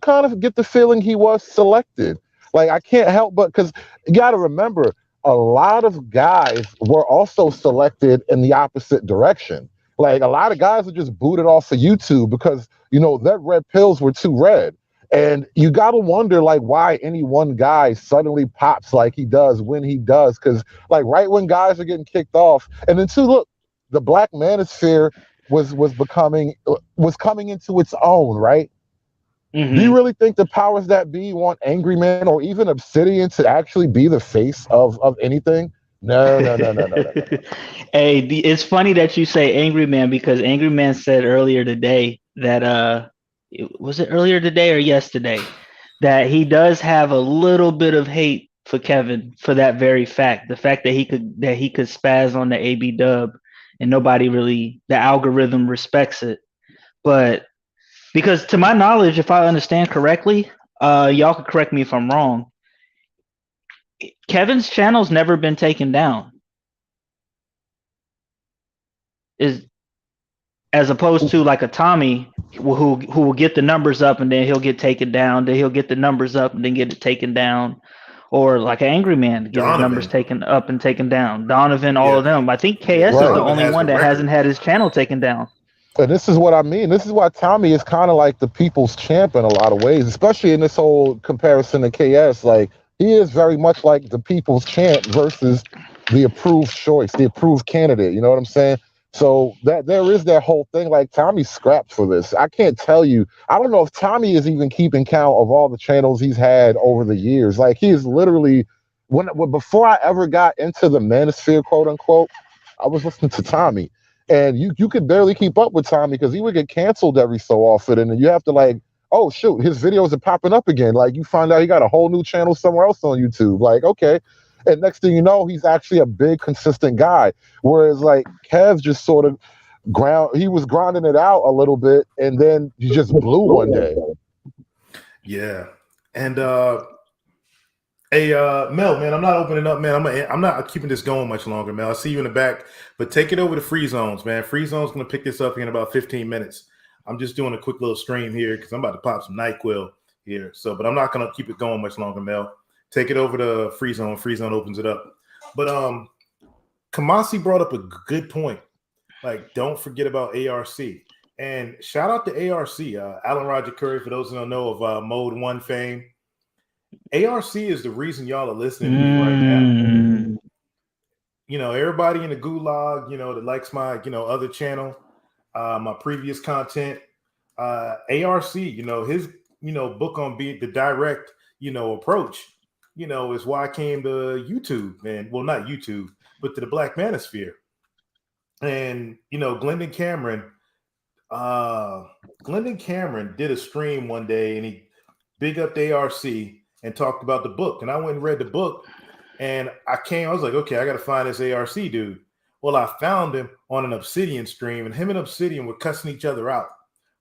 kind of get the feeling he was selected. Like I can't help but, because you got to remember, a lot of guys were also selected in the opposite direction. Like a lot of guys are just booted off of YouTube because, their red pills were too red. And you got to wonder, like, why any one guy suddenly pops like he does when he does. Because, like, right when guys are getting kicked off. And then, too, look, the black manosphere was coming into its own, right? Do you really think the powers that be want Angry Man or even Obsidian to actually be the face of anything? No. Hey, it's funny that you say Angry Man, because Angry Man said earlier today that was it earlier today or yesterday that he does have a little bit of hate for Kevin for that very fact, the fact that he could spaz on the AB Dub and nobody really, the algorithm respects it. But because to my knowledge, if I understand correctly, y'all could correct me if I'm wrong, Kevin's channel's never been taken down. Is as opposed to like a Tommy who will get the numbers up and then he'll get taken down, then he'll get the numbers up and then get it taken down, or like an Angry Man get his numbers taken up and taken down. Donovan, all of them. I think KS is the only one that hasn't had his channel taken down. And this is what I mean. This is why Tommy is kind of like the people's champ in a lot of ways, especially in this whole comparison to KS. Like, he is very much like the people's champ versus the approved choice, the approved candidate. You know what I'm saying? So that there is that whole thing. Like, Tommy's scrapped for this. I can't tell you. I don't know if Tommy is even keeping count of all the channels he's had over the years. Like, he is literally, when before I ever got into the manosphere, quote unquote, I was listening to Tommy. And you could barely keep up with Tommy because he would get canceled every so often. And you have to like, oh, shoot, his videos are popping up again. Like, you find out he got a whole new channel somewhere else on YouTube. Like, okay. And next thing you know, he's actually a big, consistent guy. Whereas, like, Kev just sort of he was grinding it out a little bit, and then he just blew one day. Yeah. And, hey, Mel, man, I'm not opening up, man. I'm not keeping this going much longer, Mel. I'll see you in the back, but take it over to Free Zones, man. Free Zone's going to pick this up in about 15 minutes. I'm just doing a quick little stream here because I'm about to pop some NyQuil here. So, but I'm not going to keep it going much longer, Mel. Take it over to Free Zone. Free Zone opens it up. But Kamasi brought up a good point. Like, don't forget about ARC. And shout out to ARC, Alan Roger Curry, for those who don't know of Mode 1 fame. ARC is the reason y'all are listening to me right now. everybody in the gulag, that likes my, other channel, my previous content, ARC, his, book on being the direct, approach, is why I came to YouTube, and well, not YouTube, but to the Black Manosphere. And, Glendon Cameron did a stream one day, and he big up the ARC and talked about the book. And I went and read the book, and I was like, okay, I got to find this ARC dude. Well, I found him on an Obsidian stream, and him and Obsidian were cussing each other out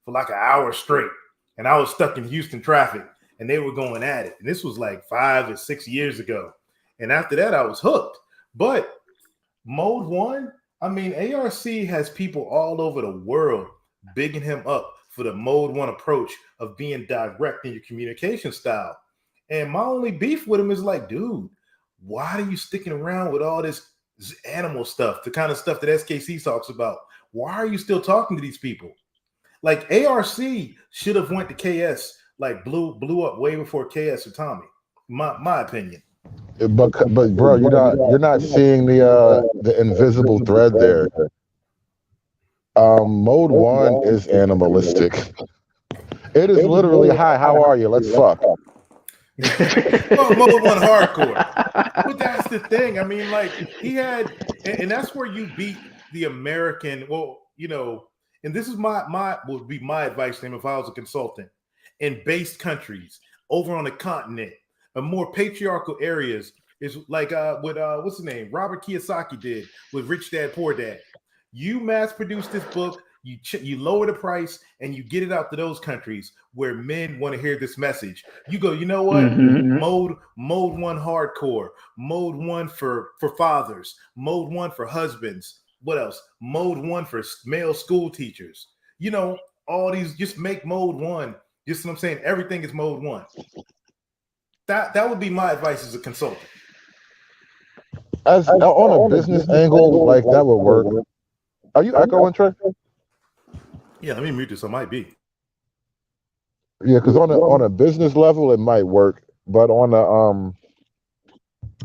for like an hour straight. And I was stuck in Houston traffic, and they were going at it. And this was like 5 or 6 years ago. And after that, I was hooked. But Mode 1, I mean, ARC has people all over the world bigging him up for the Mode 1 approach of being direct in your communication style. And my only beef with him is like, dude, why are you sticking around with all this animal stuff, the kind of stuff that SKC talks about? Why are you still talking to these people? Like, ARC should have went to KS, like blew up way before KS or Tommy. My opinion. But bro, you're not seeing the invisible thread there. Mode 1 is animalistic. It is literally, hi, how are you? Let's fuck. Mode 1 hardcore. But that's the thing. I mean, like, he had, and that's where you beat the American. Well, and this is would be my advice to him if I was a consultant. In based countries, over on the continent, more patriarchal areas, is like what what's his name? Robert Kiyosaki did with Rich Dad Poor Dad. You mass produce this book, you lower the price, and you get it out to those countries where men want to hear this message. You go, you know what? Mm-hmm. Mode 1 hardcore, Mode 1 for fathers, Mode 1 for husbands. What else? Mode 1 for male school teachers. All these, just make Mode 1. Just what I'm saying, everything is Mode 1. That would be my advice as a consultant. As on a business angle, like that would work. Are you echoing, Trey? Yeah, let me mute this. I might be. Yeah, because on a business level, it might work, but on a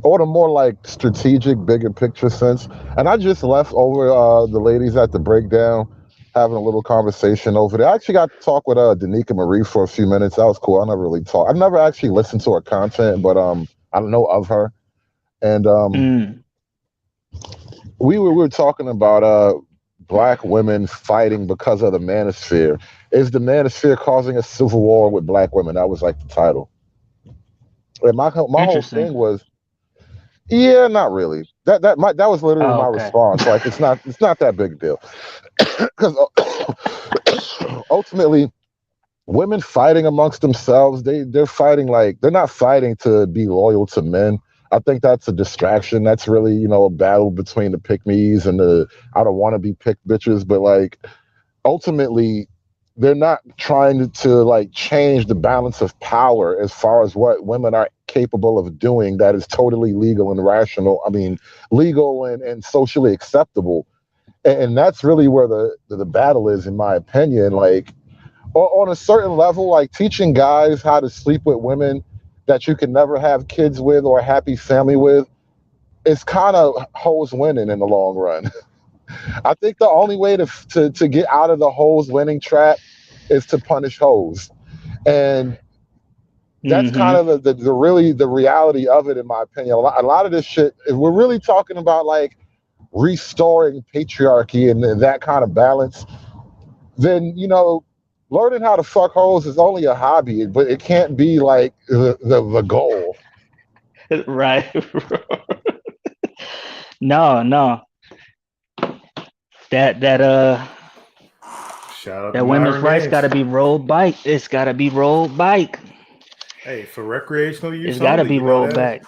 more like strategic, bigger picture sense. And I just left over the ladies at the breakdown, having a little conversation over there. I actually got to talk with Danica Marie for a few minutes. That was cool. I never really talked. I've never actually listened to her content, but I know of her. And we were talking about Black women fighting because of the manosphere. Is the manosphere causing a civil war with Black women? That was like the title. And my whole thing was, yeah, not really. That was literally my response. Like, it's not that big a deal. Because ultimately, women fighting amongst themselves, they're fighting, like, they're not fighting to be loyal to men. I think that's a distraction. That's really, a battle between the pick-me's and the I don't want to be picked bitches. But, like, ultimately, they're not trying to like change the balance of power as far as what women are capable of doing that is totally legal and rational. I mean, legal and socially acceptable. And that's really where the battle is, in my opinion. Like, on a certain level, like teaching guys how to sleep with women that you can never have kids with or a happy family with, it's kind of hoes winning in the long run. I think the only way to get out of the hoes winning trap is to punish hoes. And that's kind of the reality of it, in my opinion. A lot of this shit, if we're really talking about like restoring patriarchy and that kind of balance, then, learning how to fuck hoes is only a hobby, but it can't be like the goal. Right. No. That shout out that women's rights got to be rolled back. It's got to be rolled back. Hey, for recreational use, it's got to be rolled back.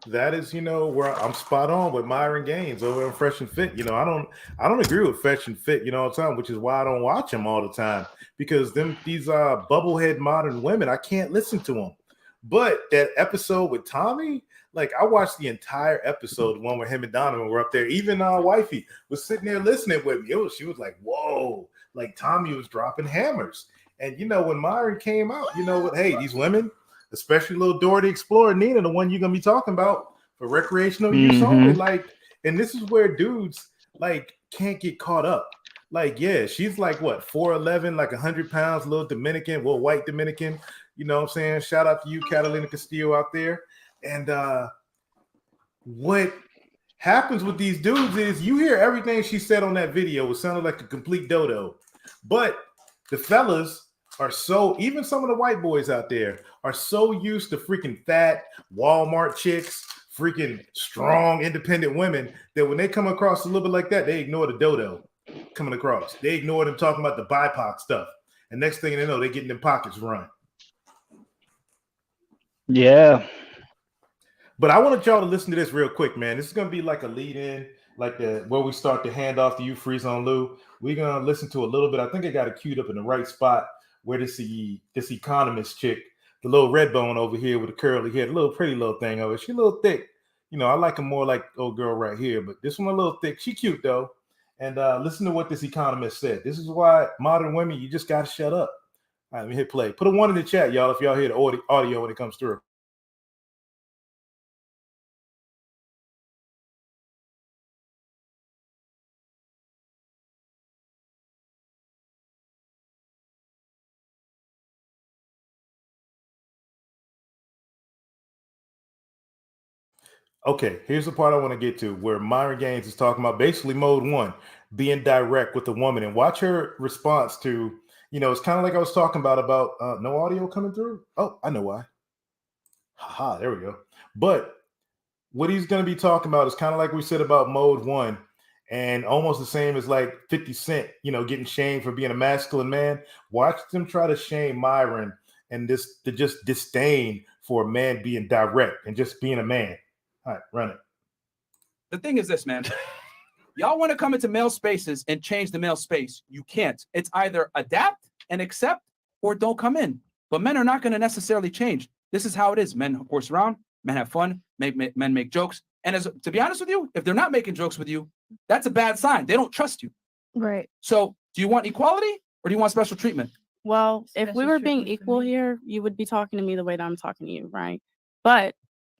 That is, where I'm spot on with Myron Gaines over on Fresh and Fit. I don't agree with Fresh and Fit, all the time, which is why I don't watch them all the time, because these bubblehead modern women, I can't listen to them. But that episode with Tommy, like, I watched the entire episode, the one where him and Donovan were up there. Even wifey was sitting there listening with me. She was like, whoa, like Tommy was dropping hammers. And when Myron came out, hey, these women, especially little Dora the Explorer, Nina, the one you're gonna be talking about for recreational use only, like, And this is where dudes like can't get caught up. Like, yeah, she's like what, 4'11", like 100 pounds, little Dominican, well, white Dominican. You know what I'm saying? Shout out to you, Catalina Castillo out there. And what happens with these dudes is you hear everything she said on that video. It sounded like a complete dodo. But the fellas are so, even some of the white boys out there are so used to freaking fat Walmart chicks, freaking strong, independent women, that when they come across a little bit like that, they ignore the dodo coming across. They ignore them talking about the BIPOC stuff. And next thing they know, they're getting their pockets run. Yeah. But I wanted y'all to listen to this real quick, man. This is going to be like a lead in, like where we start to hand off to you, Freeze on Lou. We're going to listen to a little bit. I think I got it queued up in the right spot where this economist chick, the little red bone over here with the curly hair, the little pretty little thing over. She a little thick. You know, I like her more like old girl right here, but this one a little thick. She cute though. And listen to what this economist said. This is why modern women, you just got to shut up. All right, let me hit play. Put a 1 in the chat, y'all, if y'all hear the audio when it comes through. Okay, here's the part I want to get to where Myron Gaines is talking about basically mode 1, being direct with the woman, and watch her response to, you know, it's kind of like I was talking about no audio coming through. Oh, I know why. Haha, there we go. But what he's going to be talking about is kind of like we said about mode 1 and almost the same as like 50 Cent, you know, getting shamed for being a masculine man. Watch them try to shame Myron and just disdain for a man being direct and just being a man. All right, run it. The thing is this, man. Y'all want to come into male spaces and change the male space. You can't. It's either adapt and accept or don't come in. But men are not going to necessarily change. This is how it is. Men horse around. Men have fun. Men make jokes. And to be honest with you, if they're not making jokes with you, that's a bad sign. They don't trust you. Right. So do you want equality or do you want special treatment? Well, if we were being equal here, you would be talking to me the way that I'm talking to you, right? But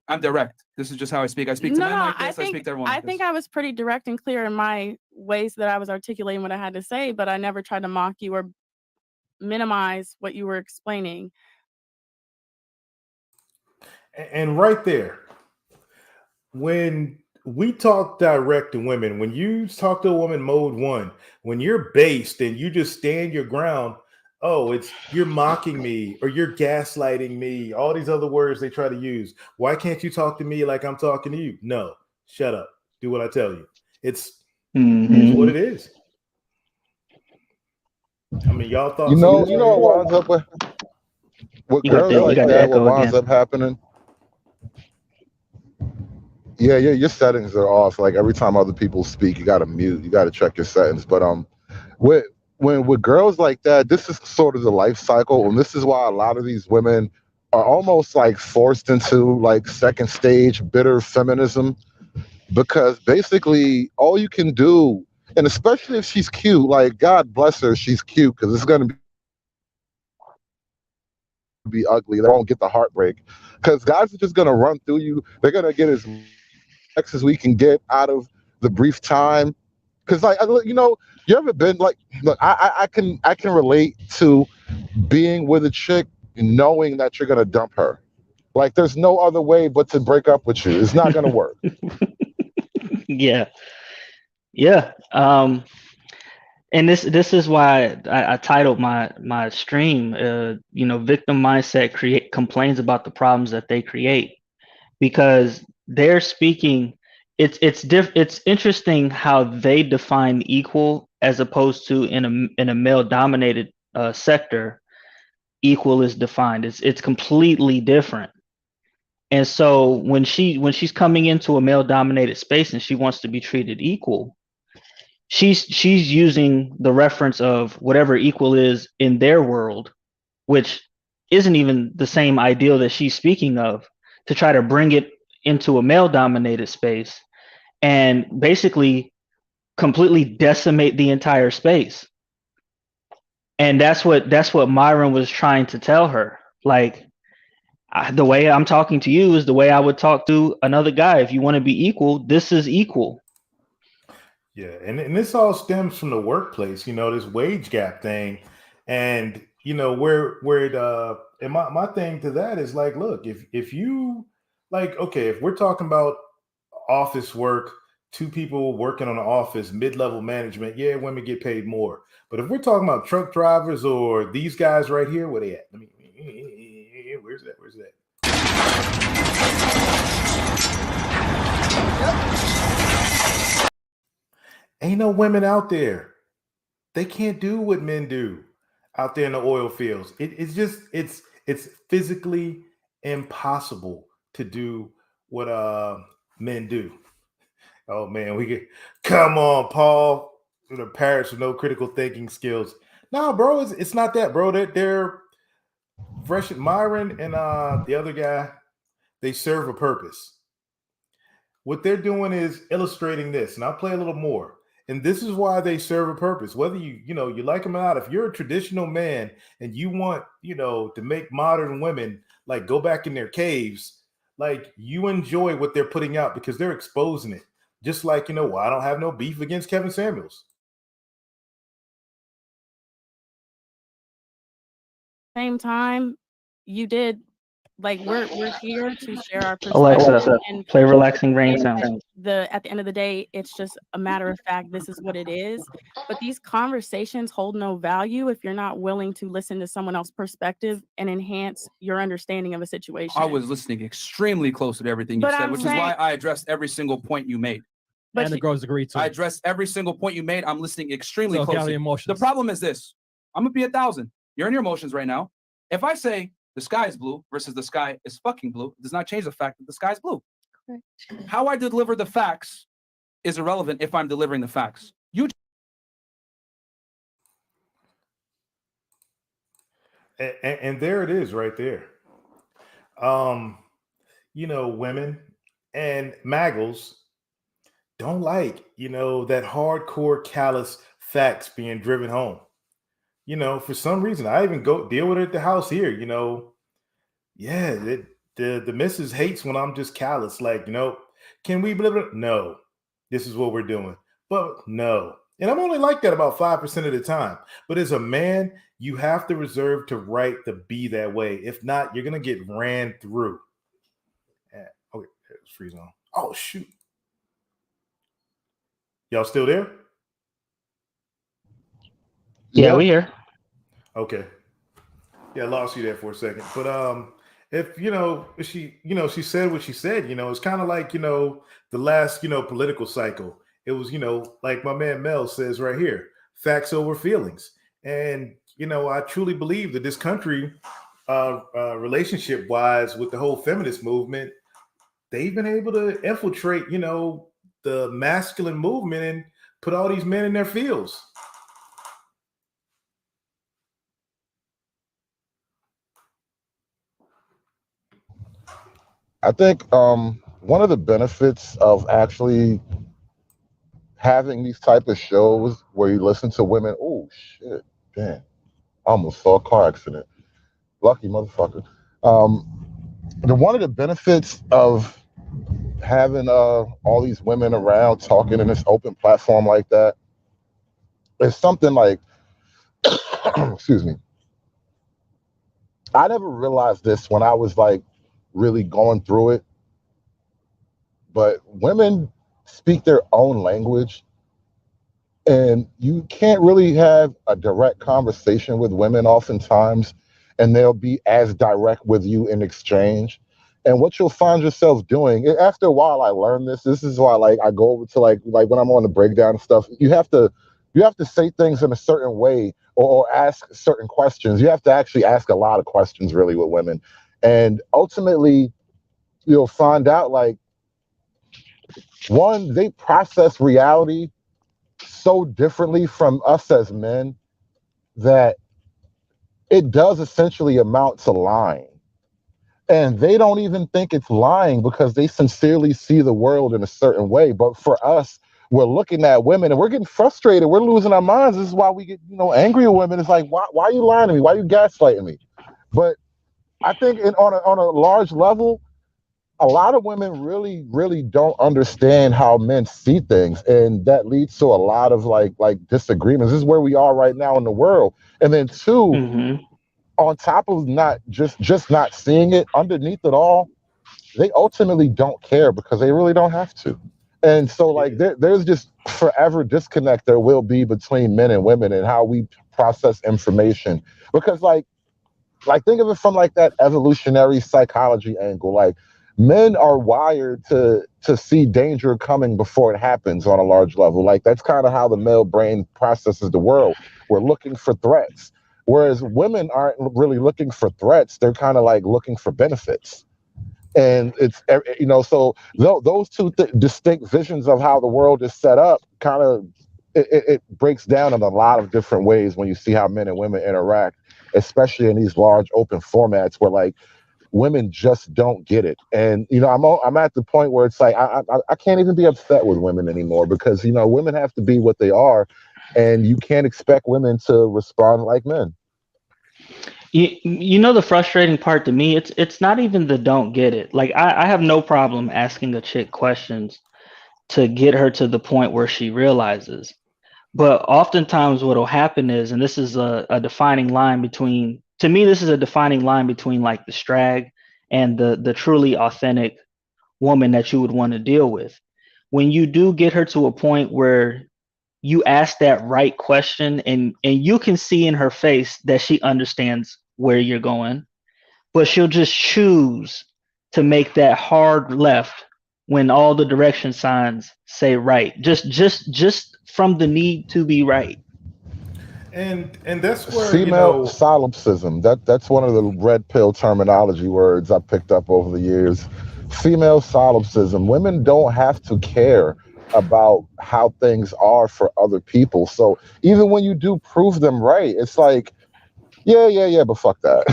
I'm direct. This is just how I speak. I speak to men like this. I speak to everyone. I think I was pretty direct and clear in my ways that I was articulating what I had to say, but I never tried to mock you or minimize what you were explaining. And right there, when we talk direct to women, when you talk to a woman mode 1, when you're based and you just stand your ground, oh, it's you're mocking me or you're gaslighting me, all these other words they try to use. Why can't you talk to me like I'm talking to you? No, shut up. Do what I tell you. It's what it is. I mean, y'all thought you know what winds up with girls like that, what winds up happening? Yeah, your settings are off. Like every time other people speak, you got to mute. You got to check your settings. But with girls like that, this is sort of the life cycle, and this is why a lot of these women are almost like forced into like second stage bitter feminism, because basically all you can do, and especially if she's cute, like God bless her, she's cute, because it's going to be ugly. They won't get the heartbreak because guys are just going to run through you. They're going to get as much as we can get out of the brief time. Because like, you know, you ever been like, look, I can relate to being with a chick knowing that you're going to dump her. Like there's no other way but to break up with you. It's not going to work. Yeah. And this is why I titled my stream, you know, victim mindset complains about the problems that they create, because they're speaking. It's interesting how they define equal as opposed to in a male dominated sector, equal is defined. It's completely different. And so when she's coming into a male dominated space and she wants to be treated equal, she's using the reference of whatever equal is in their world, which isn't even the same ideal that she's speaking of, to try to bring it into a male dominated space and basically completely decimate the entire space. And that's what Myron was trying to tell her. Like, the way I'm talking to you is the way I would talk to another guy. If you want to be equal, this is equal. Yeah, and this all stems from the workplace, this wage gap thing. And where it and my thing to that is like, look, if you like, okay, if we're talking about office work, two people working on an office, mid-level management, yeah, women get paid more. But if we're talking about truck drivers or these guys right here, where they at? I mean, where's that? Where's that? Ain't no women out there. They can't do what men do out there in the oil fields. It's physically impossible to do what men do. Oh man, we get come on, Paul. The parents with no critical thinking skills. No, bro, it's not that, bro. They're fresh. Myron and the other guy, they serve a purpose. What they're doing is illustrating this, and I'll play a little more. And this is why they serve a purpose. Whether you like them or not, if you're a traditional man and you want, to make modern women like go back in their caves, like you enjoy what they're putting out because they're exposing it. Just like, I don't have no beef against Kevin Samuels. Same time, you did like we're here to share our perspective. Alexa, and play relaxing rain sounds. At the end of the day, it's just a matter of fact. This is what it is. But these conversations hold no value if you're not willing to listen to someone else's perspective and enhance your understanding of a situation. I was listening extremely close to everything you said, which is why I addressed every single point you made. And the girls agree too. I addressed every single point you made. I'm listening extremely closely. Emotions. The problem is this. I'm going to be 1,000. You're in your emotions right now. If I say the sky is blue versus the sky is fucking blue, it does not change the fact that the sky is blue. Correct. How I deliver the facts is irrelevant if I'm delivering the facts. And there it is right there. Women and Maggles don't like, that hardcore callous facts being driven home. For some reason, I even go deal with it at the house here. The missus hates when I'm just callous. Like, can we believe it? No, this is what we're doing. But no. And I'm only like that about 5% of the time. But as a man, you have to reserve the right to be that way. If not, you're going to get ran through. Okay, it's freeze on. Oh, shoot. Y'all still there? Yeah, we here. Okay. Yeah, I lost you there for a second. But if she said what she said, it's kind of like, the last, political cycle. It was, like my man Mel says right here, facts over feelings. And, I truly believe that this country, relationship wise with the whole feminist movement, they've been able to infiltrate, the masculine movement and put all these men in their fields. I think one of the benefits of actually having these type of shows where you listen to women, oh shit, damn, I almost saw a car accident. Lucky motherfucker. One of the benefits of having all these women around talking in this open platform like that is something like, excuse me. I never realized this when I was like really going through it, but women speak their own language, and you can't really have a direct conversation with women oftentimes, and they'll be as direct with you in exchange. And what you'll find yourself doing after a while, I learned this. This is why, like, I go over to like when I'm on the breakdown and stuff. You have to say things in a certain way or ask certain questions. You have to actually ask a lot of questions, really, with women. And ultimately, you'll find out, like, one, they process reality so differently from us as men that it does essentially amount to lying. And they don't even think it's lying because they sincerely see the world in a certain way. But for us, we're looking at women and we're getting frustrated. We're losing our minds. This is why we get, angry at women. It's like, why are you lying to me? Why are you gaslighting me? But I think on a large level, a lot of women really don't understand how men see things, and that leads to a lot of like disagreements. This is where we are right now in the world. And then two, Mm-hmm. on top of not just not seeing it, underneath it all, they ultimately don't care because they really don't have to. And so like there's just forever disconnect there will be between men and women and how we process information. Because like think of it from like that evolutionary psychology angle. Like men are wired to see danger coming before it happens on a large level. Like that's kind of how the male brain processes the world. We're looking for threats, whereas women aren't really looking for threats. They're kind of like looking for benefits. And it's so those two distinct visions of how the world is set up kind of it breaks down in a lot of different ways when you see how men and women interact, especially in these large open formats where like women just don't get it. And I'm at the point where it's like I can't even be upset with women anymore because women have to be what they are, and you can't expect women to respond like men. You know the frustrating part to me, it's not even the don't get it. Like I have no problem asking a chick questions to get her to the point where she realizes. But oftentimes what'll happen is, and this is a defining line between, to me, this is a defining line between like the strag and the truly authentic woman that you would want to deal with. When you do get her to a point where you ask that right question and you can see in her face that she understands where you're going, but she'll just choose to make that hard left when all the direction signs say right, just from the need to be right. And that's where Female solipsism. That's one of the red pill terminology words I picked up over the years. Female solipsism. Women don't have to care about how things are for other people. So even when you do prove them right, it's like, yeah, but fuck that.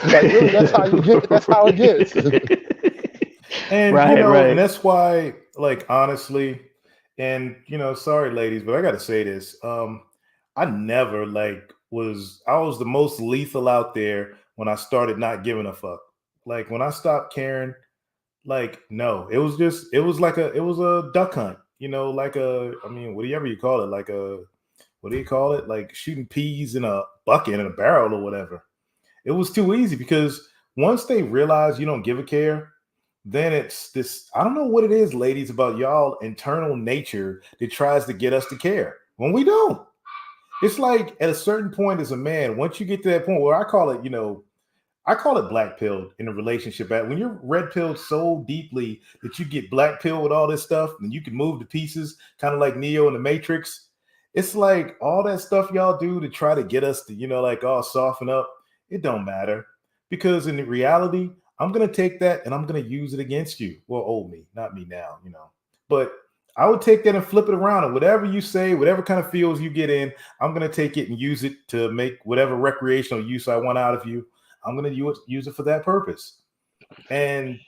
Like really, that's how you get. That's how it gets. And Right. and that's why, like, honestly, and sorry ladies, but I gotta say this. I never I was the most lethal out there when I started not giving a fuck. Like when I stopped caring, like no, it was like it was a duck hunt, like I mean, whatever you call it, like what do you call it? Like shooting peas in a bucket in a barrel or whatever. It was too easy because once they realize you don't give a care, then it's this, I don't know what it is, ladies, about y'all internal nature that tries to get us to care when we don't. It's like at a certain point as a man, once you get to that point where I call it black pilled in a relationship. When you're red pilled so deeply that you get black pilled with all this stuff and you can move the pieces, kind of like Neo in the Matrix. It's like all that stuff y'all do to try to get us to, like all soften up. It don't matter because in reality, I'm going to take that and I'm going to use it against you. Well, old me, not me now, but I would take that and flip it around, and whatever you say, whatever kind of feels you get in, I'm going to take it and use it to make whatever recreational use I want out of you. I'm going to use it for that purpose. And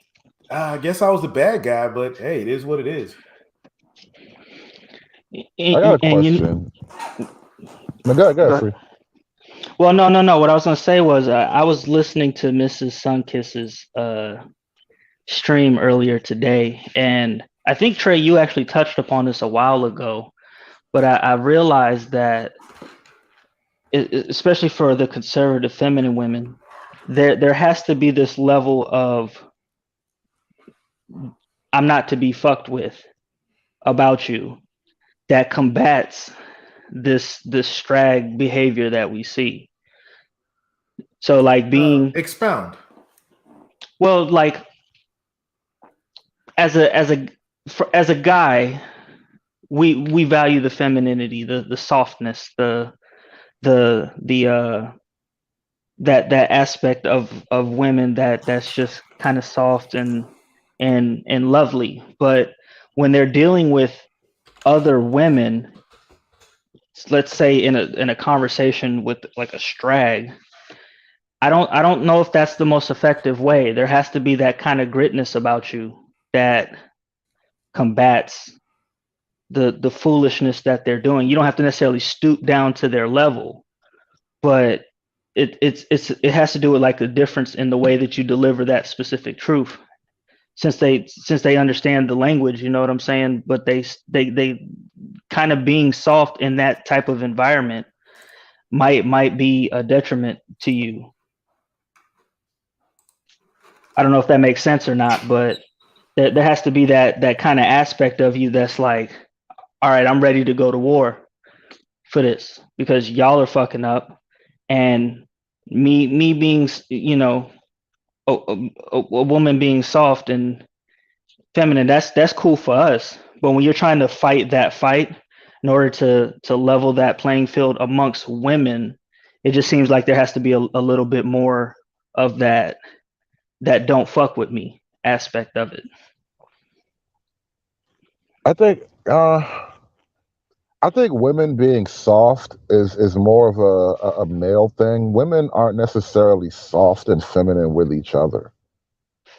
I guess I was the bad guy, but hey, it is what it is. I got a question. Go ahead, Free. Well, no. What I was going to say was I was listening to Mrs. Sunkiss's stream earlier today, and I think, Trey, you actually touched upon this a while ago, but I realized that, especially for the conservative feminine women, there has to be this level of I'm not to be fucked with about you that combats this strag behavior that we see. So like being expound. Well, like as a guy, we value the femininity, the softness, the that aspect of women that's just kind of soft and lovely. But when they're dealing with other women, let's say in a conversation with like a strag, I don't know if that's the most effective way. There has to be that kind of gritness about you that combats the foolishness that they're doing. You don't have to necessarily stoop down to their level, but it has to do with like the difference in the way that you deliver that specific truth. since they understand the language, you know what I'm saying? But they kind of being soft in that type of environment might be a detriment to you. I don't know if that makes sense or not, but there has to be that kind of aspect of you that's like, all right, I'm ready to go to war for this because y'all are fucking up, and me being, you know, a woman being soft and feminine, that's cool for us. But when you're trying to fight that fight in order to level that playing field amongst women, it just seems like there has to be a little bit more of that don't fuck with me aspect of it. I think women being soft is more of a male thing. Women aren't necessarily soft and feminine with each other.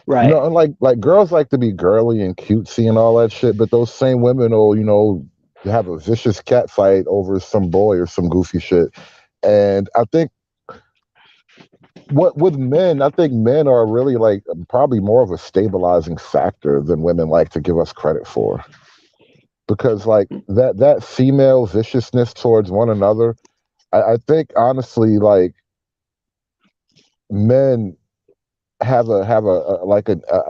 Right. You know, and like girls like to be girly and cutesy and all that shit, but those same women will, you know, have a vicious cat fight over some boy or some goofy shit. And I think with men, I think men are really like probably more of a stabilizing factor than women like to give us credit for. Because like that female viciousness towards one another, I think honestly, like men have a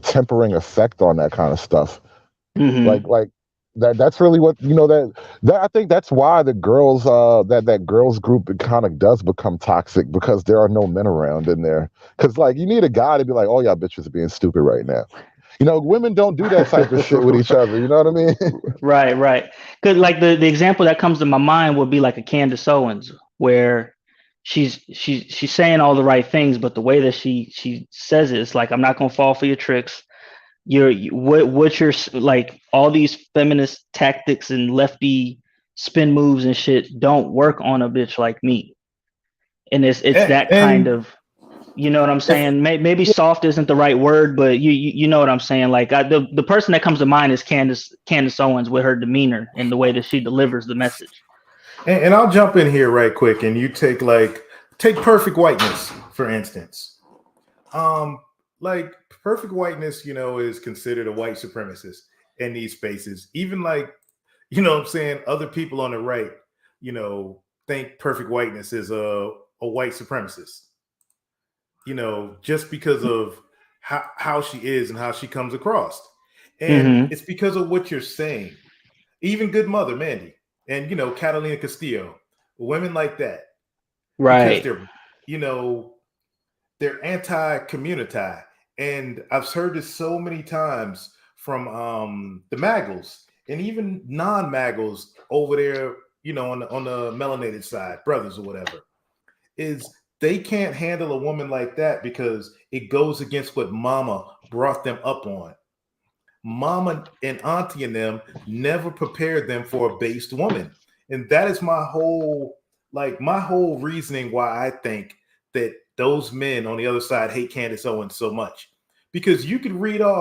tempering effect on that kind of stuff. Mm-hmm. Like that's really what, you know, that I think that's why the girls that girls group kind of does become toxic, because there are no men around in there. Because like you need a guy to be like, oh y'all bitches are being stupid right now. You know, women don't do that type of shit with each other. You know what I mean? Right. Because like the example that comes to my mind would be like a Candace Owens, where she's saying all the right things, but the way that she says it, it's like, I'm not gonna fall for your tricks. What you're like, all these feminist tactics and lefty spin moves and shit don't work on a bitch like me. And it's that kind of, you know what I'm saying? Maybe soft isn't the right word, but you know what I'm saying? Like the person that comes to mind is Candace Owens, with her demeanor and the way that she delivers the message. And I'll jump in here right quick, and you take Perfect Whiteness, for instance. Like Perfect Whiteness, you know, is considered a white supremacist in these spaces. Even like, you know what I'm saying, other people on the right, you know, think Perfect Whiteness is a white supremacist. You know, just because of how she is and how she comes across. And it's because of what you're saying. Even Good Mother, Mandy, and, you know, Catalina Castillo, women like that. Right. Because they're, you know, they're anti-community. And I've heard this so many times from the Maggles and even non-Maggles over there, you know, on the melanated side, brothers or whatever, is they can't handle a woman like that because it goes against what mama brought them up on. Mama and auntie and them never prepared them for a based woman. And that is my whole reasoning why I think that those men on the other side hate Candace Owens so much. Because you could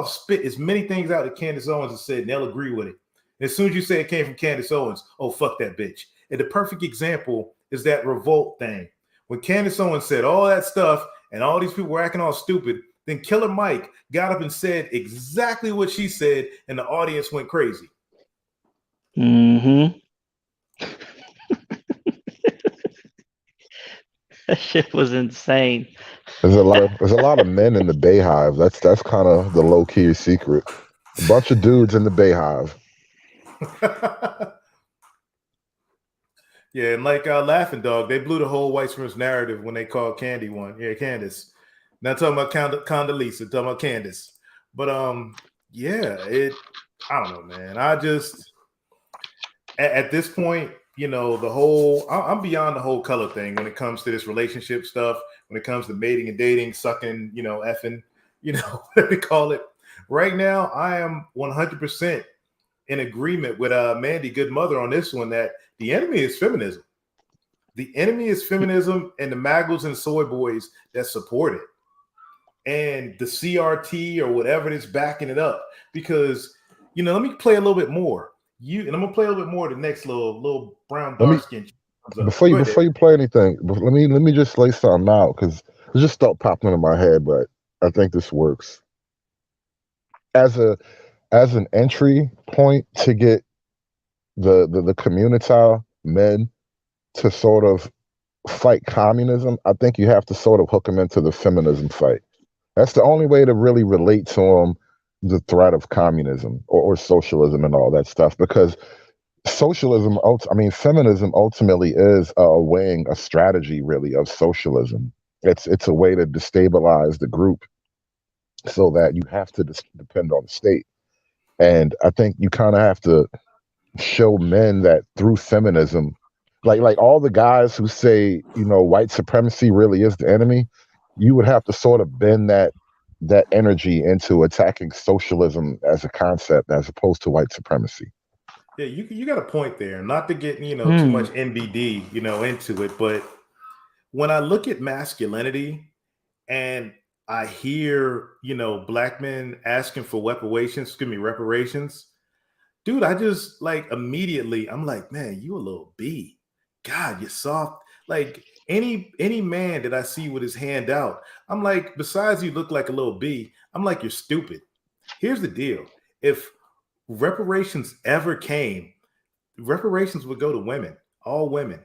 spit as many things out that Candace Owens has said and they'll agree with it. As soon as you say it came from Candace Owens, oh, fuck that bitch. And the perfect example is that revolt thing. When Candace Owens said all that stuff and all these people were acting all stupid, then Killer Mike got up and said exactly what she said, and the audience went crazy. Mm-hmm. That shit was insane. There's a lot of men in the Bayhive. That's kind of the low key secret. A bunch of dudes in the Bayhive. Yeah, and like Laughing Dog, they blew the whole white supremacist narrative when they called Candy one. Yeah, Candace. Not talking about Condoleezza, talking about Candace. But yeah, I don't know, man. I just at this point, you know, I'm beyond the whole color thing when it comes to this relationship stuff, when it comes to mating and dating, sucking, you know, effing, you know, what they call it. Right now, I am 100% in agreement with Mandy Good Mother on this one, that the enemy is feminism. The enemy is feminism and the Maggles and soy boys that support it. And the CRT or whatever that's backing it up. Because, you know, let me play a little bit more. And I'm gonna play a little bit more the next little brown dark skin. Before you play anything, let me just lay something out, because it just stopped popping into my head, but I think this works. as an entry point to get the community men to sort of fight communism, I think you have to sort of hook them into the feminism fight. That's the only way to really relate to them the threat of communism or socialism and all that stuff, because socialism, feminism ultimately is a wing, a strategy really of socialism. It's a way to destabilize the group so that you have to depend on the state. And I think you kind of have to show men that through feminism, like all the guys who say, white supremacy really is the enemy, you would have to sort of bend that energy into attacking socialism as a concept as opposed to white supremacy. Yeah, you got a point there. Not to get too much NBD into it, but when I look at masculinity and I hear black men asking for reparations, dude, I just like immediately I'm like, man, you a little B. God, you're soft. Like any man that I see with his hand out, I'm like, besides you look like a little B, I'm like, you're stupid. Here's the deal. If reparations ever came, reparations would go to women. All women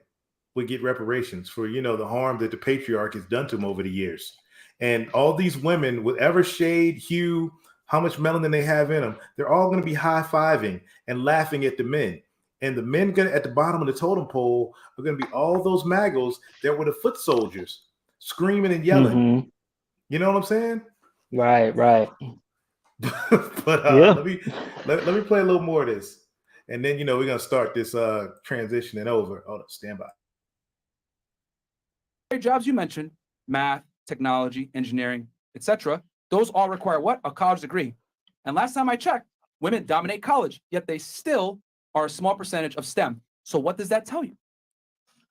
would get reparations for the harm that the patriarch has done to them over the years. And all these women, whatever shade, hue, how much melanin they have in them, they're all going to be high-fiving and laughing at the men. And the men at the bottom of the totem pole are going to be all those magos that were the foot soldiers screaming and yelling. Mm-hmm. You know what I'm saying? Right. But let me play a little more of this. And then, we're going to start this transitioning over. Hold up, stand by. Jobs you mentioned, math, technology, engineering, etc. Those all require what? A college degree. And last time I checked, women dominate college, yet they still are a small percentage of STEM. So what does that tell you?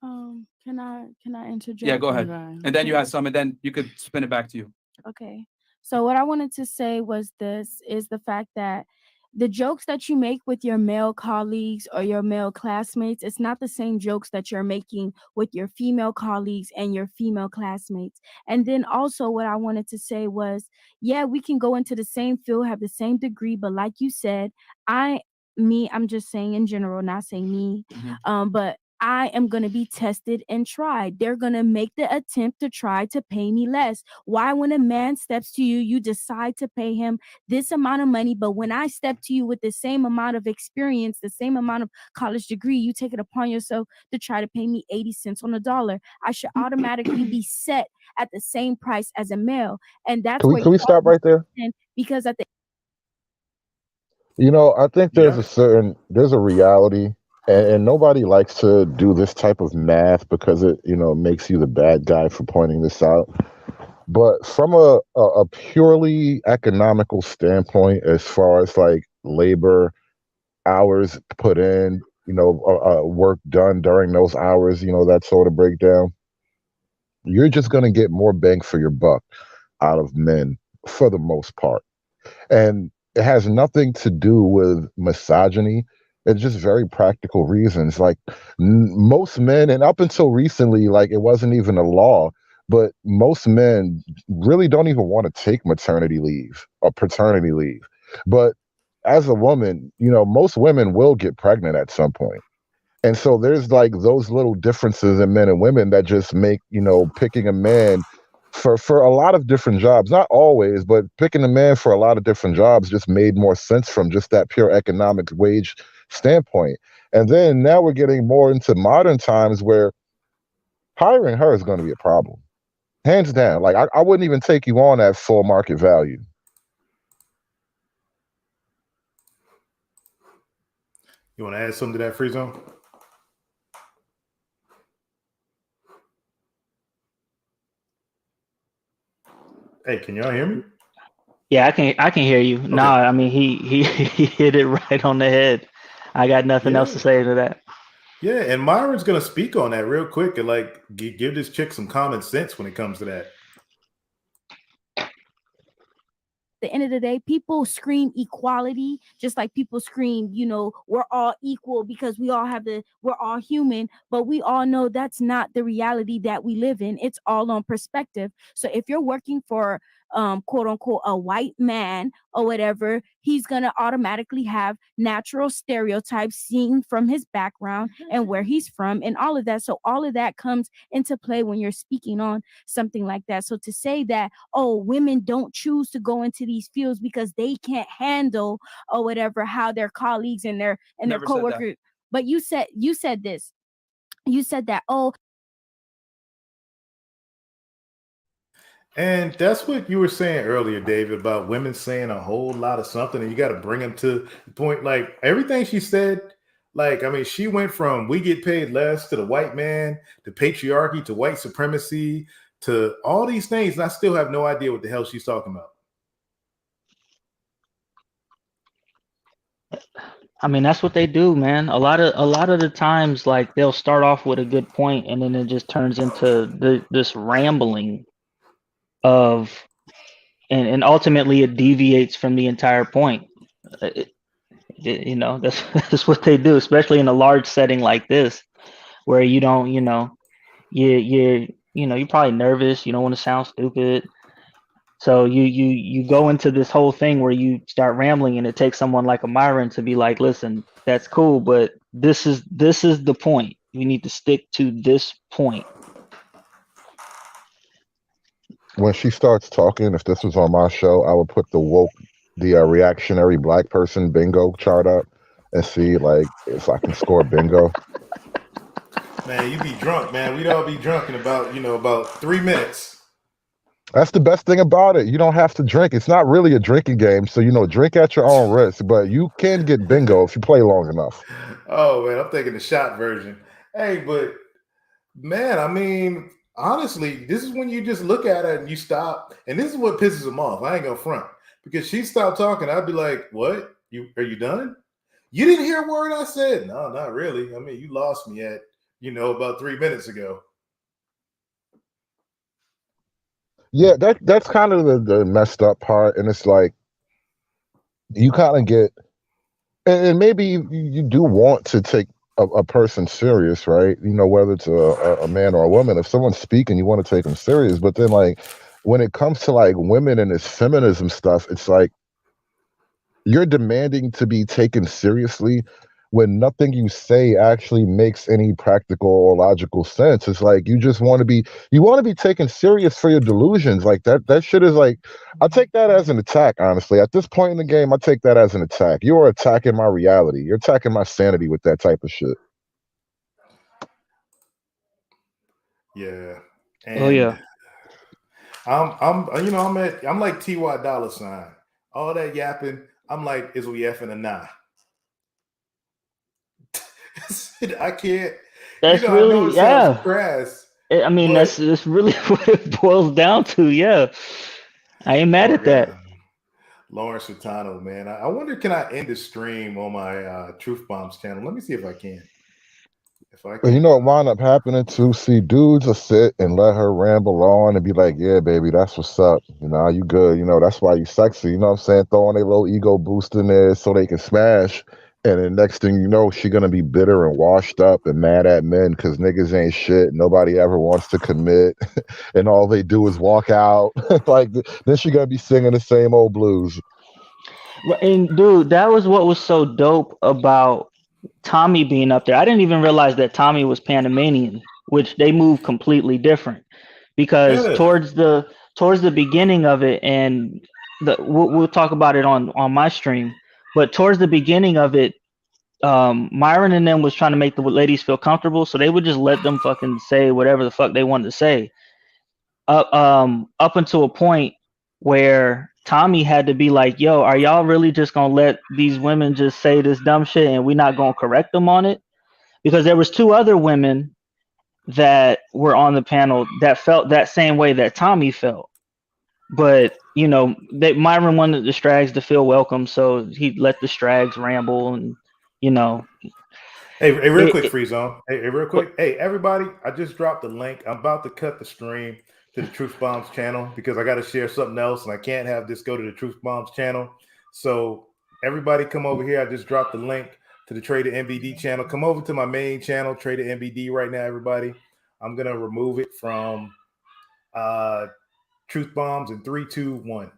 Can I interject? Yeah, go ahead. And then you have some, and then you could spin it back to you. Okay. So what I wanted to say was the fact that the jokes that you make with your male colleagues or your male classmates, it's not the same jokes that you're making with your female colleagues and your female classmates. And then also what I wanted to say was, yeah, we can go into the same field, have the same degree, but like you said, I'm just saying in general, not saying me, but I am going to be tested and tried. They're going to make the attempt to try to pay me less. Why, when a man steps to you, you decide to pay him this amount of money, but when I step to you with the same amount of experience, the same amount of college degree, you take it upon yourself to try to pay me 80 cents on the dollar. I should automatically be set at the same price as a male. And that's Can we stop right there? Because at the I think there's a reality, and nobody likes to do this type of math because it, makes you the bad guy for pointing this out. But from a purely economical standpoint, as far as like labor hours put in, work done during those hours, that sort of breakdown, you're just going to get more bang for your buck out of men for the most part. And it has nothing to do with misogyny. It's just very practical reasons. Like most men, and up until recently, like it wasn't even a law, but most men really don't even want to take maternity leave or paternity leave. But as a woman, most women will get pregnant at some point. And so there's like those little differences in men and women that just make, picking a man for a lot of different jobs, not always, but picking a man for a lot of different jobs just made more sense from just that pure economic wage standpoint. And then now we're getting more into modern times where hiring her is going to be a problem. Hands down. Like I wouldn't even take you on at full market value. You want to add something to that, Free Zone? Hey, can y'all hear me? Yeah, I can hear you. Okay. No, I mean he hit it right on the head. I got nothing else to say to that. Yeah, and Myron's gonna speak on that real quick and like give this chick some common sense when it comes to that. The end of the day, people scream equality, just like people scream, we're all equal because we're all human, but we all know that's not the reality that we live in. It's all on perspective. So if you're working for quote unquote a white man or whatever, he's gonna automatically have natural stereotypes seen from his background and where he's from and all of that. So all of that comes into play when you're speaking on something like that. So to say that, oh, women don't choose to go into these fields because they can't handle or whatever how their colleagues and their coworkers. But you said this. You said that, oh. And that's what you were saying earlier, David, about women saying a whole lot of something, and you got to bring them to the point. Like everything she said, like, I mean, she went from we get paid less to the white man, to patriarchy, to white supremacy, to all these things. And I still have no idea what the hell she's talking about. I mean, that's what they do, man. A lot of the times, like they'll start off with a good point, and then it just turns into this rambling of, and ultimately it deviates from the entire point. You know, that's what they do, especially in a large setting like this, where you don't, you know, you're probably nervous. You don't want to sound stupid. So you go into this whole thing where you start rambling, and it takes someone like a Myron to be like, listen, that's cool, but this is the point. We need to stick to this point. When she starts talking, if this was on my show, I would put the reactionary black person bingo chart up and see like if I can score bingo. Man, you be drunk, man. We'd all be drunk in about 3 minutes. That's the best thing about it. You don't have to drink. It's not really a drinking game, so drink at your own risk. But you can get bingo if you play long enough. Oh man, I'm thinking the shot version. Hey, but man, I mean, honestly, this is when you just look at it and you stop. And this is what pisses them off. I ain't gonna front, because she stopped talking. I'd be like, "What? Are you done? You didn't hear a word I said?" No, not really. I mean, you lost me at about 3 minutes ago. Yeah, that's kind of the messed up part, and it's like you kind of get, and maybe you do want to take a person serious, right? Whether it's a man or a woman. If someone's speaking, you want to take them serious, but then like when it comes to like women and this feminism stuff, it's like you're demanding to be taken seriously when nothing you say actually makes any practical or logical sense. It's like you want to be taken serious for your delusions. Like that shit is like, I take that as an attack, honestly. At this point in the game, I take that as an attack. You are attacking my reality. You're attacking my sanity with that type of shit. Yeah. And oh yeah. I'm like T.Y. Dollar Sign. All that yapping, I'm like, is we effing or nah? I can't. That's really, yeah. Crass, I mean, that's really what it boils down to. Yeah, I ain't mad at that. Lawrence Furtado, man. I wonder, can I end the stream on my Truth Bombs channel? Let me see if I can. Well, you know what wound up happening too? See, dudes will sit and let her ramble on and be like, "Yeah, baby, that's what's up. You good. That's why you sexy." You know what I'm saying? Throwing a little ego boost in there so they can smash. And then next thing you know, she gonna be bitter and washed up and mad at men because niggas ain't shit. Nobody ever wants to commit, and all they do is walk out. Like then she gonna be singing the same old blues. And dude, that was what was so dope about Tommy being up there. I didn't even realize that Tommy was Panamanian, which they move completely different. Because towards the beginning of it, and we'll talk about it on my stream, but towards the beginning of it, Myron and them was trying to make the ladies feel comfortable, so they would just let them fucking say whatever the fuck they wanted to say. Up until a point where Tommy had to be like, "Yo, are y'all really just gonna let these women just say this dumb shit and we're not gonna correct them on it?" Because there was 2 other women that were on the panel that felt that same way that Tommy felt. But Myron wanted the Strags to feel welcome, so he let the Strags ramble, and Hey, real quick, Free Zone. Hey, real quick. Hey, everybody, I just dropped the link. I'm about to cut the stream to the Truth Bombs channel because I got to share something else, and I can't have this go to the Truth Bombs channel. So everybody come over here. I just dropped the link to the Trader MBD channel. Come over to my main channel, Trader MBD right now, everybody. I'm going to remove it from Truth bombs in 3, 2, 1.